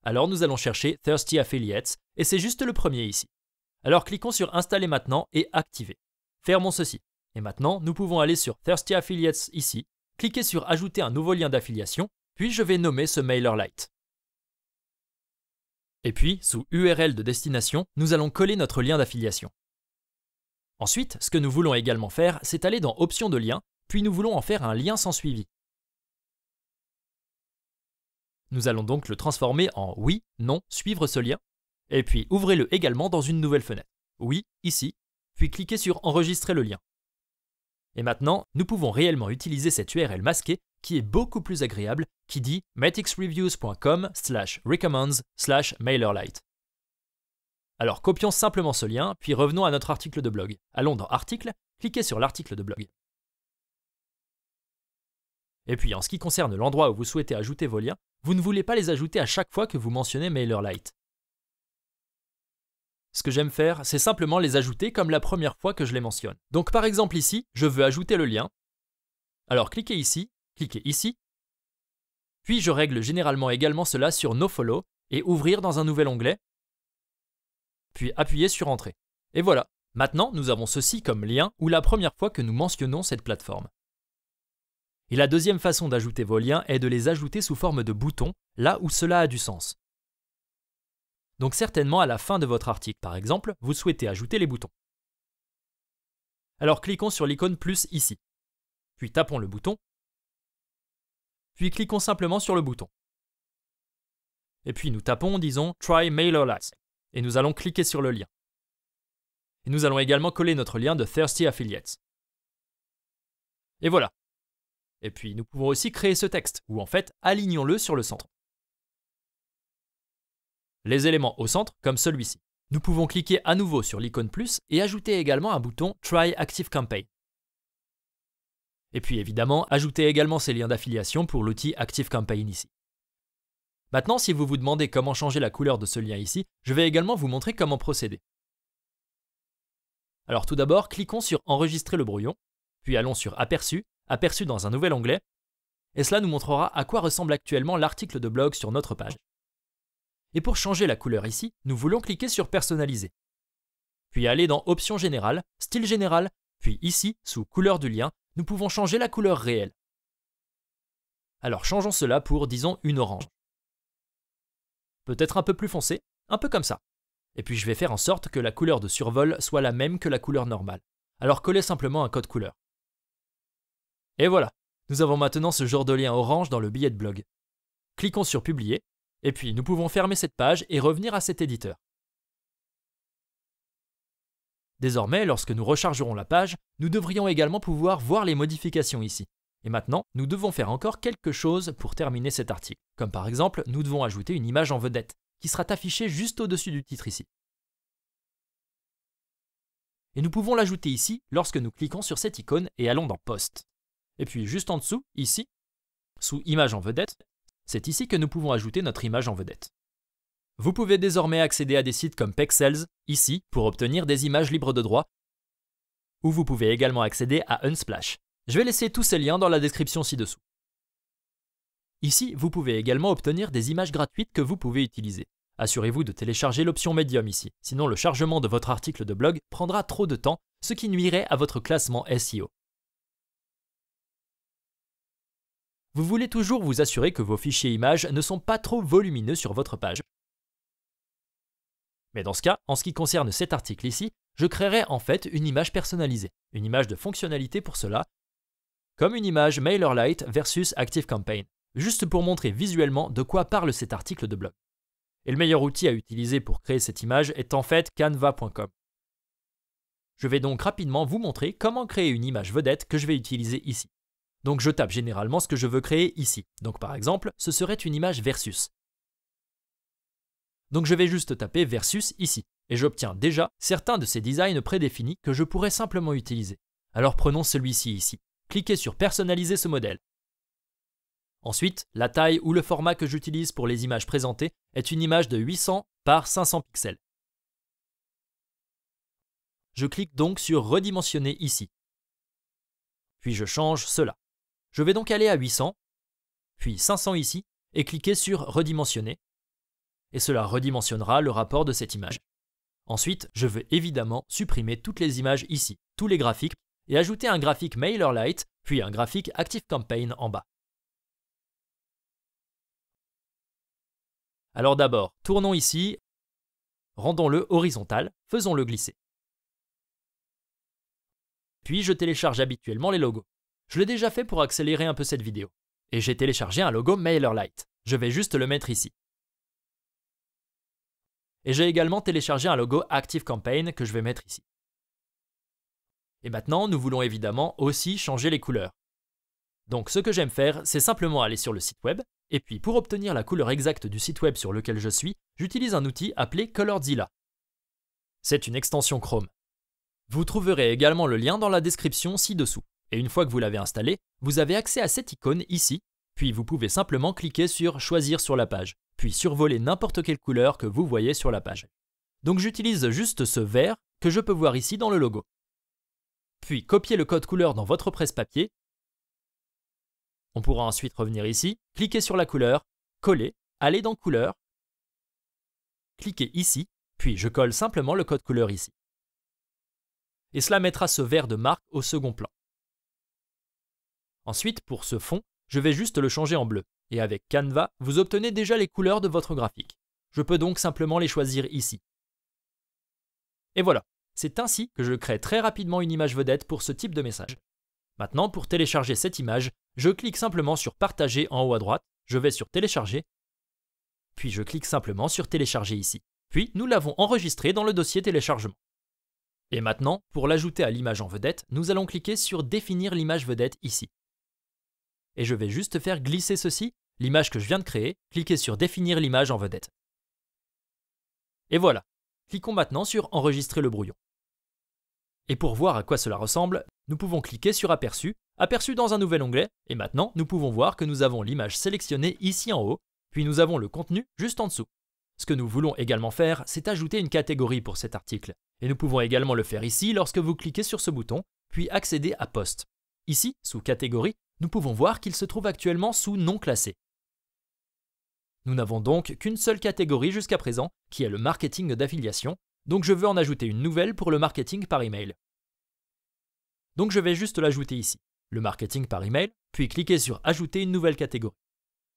Alors nous allons chercher Thirsty Affiliates, et c'est juste le premier ici. Alors cliquons sur Installer maintenant et Activer. Fermons ceci. Et maintenant, nous pouvons aller sur Thirsty Affiliates ici, cliquer sur Ajouter un nouveau lien d'affiliation, puis je vais nommer ce MailerLite. Et puis, sous URL de destination, nous allons coller notre lien d'affiliation. Ensuite, ce que nous voulons également faire, c'est aller dans Options de lien, puis nous voulons en faire un lien sans suivi. Nous allons donc le transformer en oui, non, suivre ce lien, et puis ouvrez-le également dans une nouvelle fenêtre. Oui, ici, puis cliquez sur Enregistrer le lien. Et maintenant, nous pouvons réellement utiliser cette URL masquée qui est beaucoup plus agréable, qui dit metixreviews.com/recommends/mailerlite. Alors copions simplement ce lien, puis revenons à notre article de blog. Allons dans Article, cliquez sur l'article de blog. Et puis en ce qui concerne l'endroit où vous souhaitez ajouter vos liens, vous ne voulez pas les ajouter à chaque fois que vous mentionnez MailerLite. Ce que j'aime faire, c'est simplement les ajouter comme la première fois que je les mentionne. Donc par exemple ici, je veux ajouter le lien. Alors cliquez ici, puis je règle généralement également cela sur NoFollow et ouvrir dans un nouvel onglet, puis appuyez sur Entrée. Et voilà, maintenant nous avons ceci comme lien ou la première fois que nous mentionnons cette plateforme. Et la deuxième façon d'ajouter vos liens est de les ajouter sous forme de boutons, là où cela a du sens. Donc certainement à la fin de votre article, par exemple, vous souhaitez ajouter les boutons. Alors cliquons sur l'icône plus ici, puis tapons le bouton, puis cliquons simplement sur le bouton. Et puis nous tapons, disons, Try MailerLite, et nous allons cliquer sur le lien. Et nous allons également coller notre lien de Thirsty Affiliates. Et voilà. Et puis nous pouvons aussi créer ce texte, ou en fait, alignons-le sur le centre. Les éléments au centre, comme celui-ci. Nous pouvons cliquer à nouveau sur l'icône plus et ajouter également un bouton Try Active Campaign. Et puis évidemment, ajouter également ces liens d'affiliation pour l'outil Active Campaign ici. Maintenant, si vous vous demandez comment changer la couleur de ce lien ici, je vais également vous montrer comment procéder. Alors tout d'abord, cliquons sur Enregistrer le brouillon, puis allons sur Aperçu, Aperçu dans un nouvel onglet, et cela nous montrera à quoi ressemble actuellement l'article de blog sur notre page. Et pour changer la couleur ici, nous voulons cliquer sur Personnaliser. Puis aller dans Options générales, Style général, puis ici, sous Couleur du lien, nous pouvons changer la couleur réelle. Alors changeons cela pour, disons, une orange. Peut-être un peu plus foncé, un peu comme ça. Et puis je vais faire en sorte que la couleur de survol soit la même que la couleur normale. Alors collez simplement un code couleur. Et voilà, nous avons maintenant ce genre de lien orange dans le billet de blog. Cliquons sur Publier, et puis nous pouvons fermer cette page et revenir à cet éditeur. Désormais, lorsque nous rechargerons la page, nous devrions également pouvoir voir les modifications ici. Et maintenant, nous devons faire encore quelque chose pour terminer cet article. Comme par exemple, nous devons ajouter une image en vedette, qui sera affichée juste au-dessus du titre ici. Et nous pouvons l'ajouter ici lorsque nous cliquons sur cette icône et allons dans Post. Et puis juste en dessous, ici, sous Image en vedette, c'est ici que nous pouvons ajouter notre image en vedette. Vous pouvez désormais accéder à des sites comme Pexels, ici, pour obtenir des images libres de droit, ou vous pouvez également accéder à Unsplash. Je vais laisser tous ces liens dans la description ci-dessous. Ici, vous pouvez également obtenir des images gratuites que vous pouvez utiliser. Assurez-vous de télécharger l'option Medium ici, sinon le chargement de votre article de blog prendra trop de temps, ce qui nuirait à votre classement SEO. Vous voulez toujours vous assurer que vos fichiers images ne sont pas trop volumineux sur votre page. Mais dans ce cas, en ce qui concerne cet article ici, je créerai en fait une image personnalisée, une image de fonctionnalité pour cela, comme une image MailerLite versus ActiveCampaign, juste pour montrer visuellement de quoi parle cet article de blog. Et le meilleur outil à utiliser pour créer cette image est en fait canva.com. Je vais donc rapidement vous montrer comment créer une image vedette que je vais utiliser ici. Donc je tape généralement ce que je veux créer ici. Donc par exemple, ce serait une image versus. Donc je vais juste taper versus ici. Et j'obtiens déjà certains de ces designs prédéfinis que je pourrais simplement utiliser. Alors prenons celui-ci ici. Cliquez sur Personnaliser ce modèle. Ensuite, la taille ou le format que j'utilise pour les images présentées est une image de 800 par 500 pixels. je clique donc sur redimensionner ici. Puis je change cela. Je vais donc aller à 800, puis 500 ici, et cliquer sur redimensionner. Et cela redimensionnera le rapport de cette image. Ensuite, je veux évidemment supprimer toutes les images ici, tous les graphiques, et ajouter un graphique MailerLite, puis un graphique ActiveCampaign en bas. Alors d'abord, tournons ici, rendons-le horizontal, faisons-le glisser. Puis je télécharge habituellement les logos. Je l'ai déjà fait pour accélérer un peu cette vidéo. Et j'ai téléchargé un logo MailerLite. Je vais juste le mettre ici. Et j'ai également téléchargé un logo ActiveCampaign que je vais mettre ici. Et maintenant, nous voulons évidemment aussi changer les couleurs. Donc ce que j'aime faire, c'est simplement aller sur le site web, et puis pour obtenir la couleur exacte du site web sur lequel je suis, j'utilise un outil appelé ColorZilla. C'est une extension Chrome. Vous trouverez également le lien dans la description ci-dessous. Et une fois que vous l'avez installé, vous avez accès à cette icône ici, puis vous pouvez simplement cliquer sur « Choisir sur la page », puis survoler n'importe quelle couleur que vous voyez sur la page. Donc j'utilise juste ce vert que je peux voir ici dans le logo. Puis copier le code couleur dans votre presse-papier. On pourra ensuite revenir ici, cliquer sur la couleur, coller, aller dans couleur, cliquer ici, puis je colle simplement le code couleur ici. Et cela mettra ce vert de marque au second plan. Ensuite, pour ce fond, je vais juste le changer en bleu. Et avec Canva, vous obtenez déjà les couleurs de votre graphique. Je peux donc simplement les choisir ici. Et voilà, c'est ainsi que je crée très rapidement une image vedette pour ce type de message. Maintenant, pour télécharger cette image, je clique simplement sur Partager en haut à droite, je vais sur Télécharger, puis je clique simplement sur Télécharger ici. Puis nous l'avons enregistré dans le dossier téléchargement. Et maintenant, pour l'ajouter à l'image en vedette, nous allons cliquer sur Définir l'image vedette ici. Et je vais juste faire glisser ceci, l'image que je viens de créer, cliquez sur Définir l'image en vedette. Et voilà, cliquons maintenant sur Enregistrer le brouillon. Et pour voir à quoi cela ressemble, nous pouvons cliquer sur Aperçu, Aperçu dans un nouvel onglet, et maintenant nous pouvons voir que nous avons l'image sélectionnée ici en haut, puis nous avons le contenu juste en dessous. Ce que nous voulons également faire, c'est ajouter une catégorie pour cet article. Et nous pouvons également le faire ici lorsque vous cliquez sur ce bouton, puis accéder à Post. Ici, sous Catégorie, nous pouvons voir qu'il se trouve actuellement sous Non classé. Nous n'avons donc qu'une seule catégorie jusqu'à présent, qui est le marketing d'affiliation, donc je veux en ajouter une nouvelle pour le marketing par email. Donc je vais juste l'ajouter ici, le marketing par email, puis cliquer sur Ajouter une nouvelle catégorie.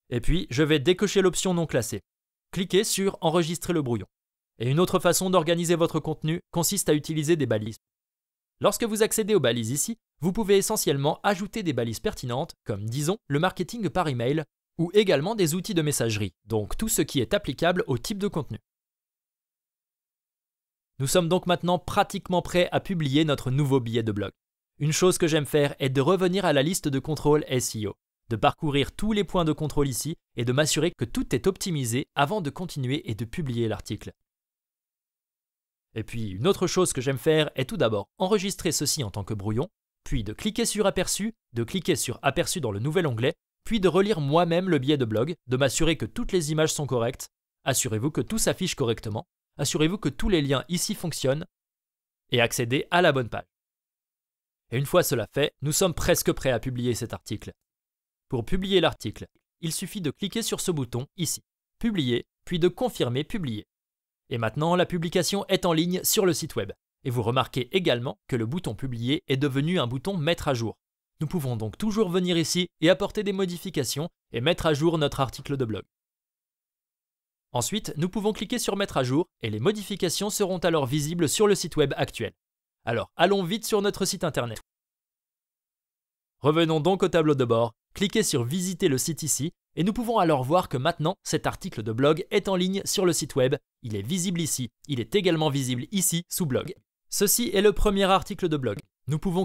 Et puis, je vais décocher l'option Non classé. Cliquez sur Enregistrer le brouillon. Et une autre façon d'organiser votre contenu consiste à utiliser des balises. Lorsque vous accédez aux balises ici, vous pouvez essentiellement ajouter des balises pertinentes, comme disons le marketing par email, ou également des outils de messagerie, donc tout ce qui est applicable au type de contenu. Nous sommes donc maintenant pratiquement prêts à publier notre nouveau billet de blog. Une chose que j'aime faire est de revenir à la liste de contrôle SEO, de parcourir tous les points de contrôle ici et de m'assurer que tout est optimisé avant de continuer et de publier l'article. Et puis une autre chose que j'aime faire est tout d'abord enregistrer ceci en tant que brouillon, puis de cliquer sur Aperçu, de cliquer sur Aperçu dans le nouvel onglet, puis de relire moi-même le billet de blog, de m'assurer que toutes les images sont correctes, assurez-vous que tout s'affiche correctement, assurez-vous que tous les liens ici fonctionnent, et accéder à la bonne page. Et une fois cela fait, nous sommes presque prêts à publier cet article. Pour publier l'article, il suffit de cliquer sur ce bouton ici, Publier, puis de confirmer Publier. Et maintenant, la publication est en ligne sur le site web. Et vous remarquez également que le bouton Publier est devenu un bouton Mettre à jour. Nous pouvons donc toujours venir ici et apporter des modifications et mettre à jour notre article de blog. Ensuite, nous pouvons cliquer sur Mettre à jour et les modifications seront alors visibles sur le site web actuel. Alors, allons vite sur notre site internet. Revenons donc au tableau de bord, cliquez sur Visiter le site ici et nous pouvons alors voir que maintenant cet article de blog est en ligne sur le site web, il est visible ici, il est également visible ici sous blog. Ceci est le premier article de blog. Nous pouvons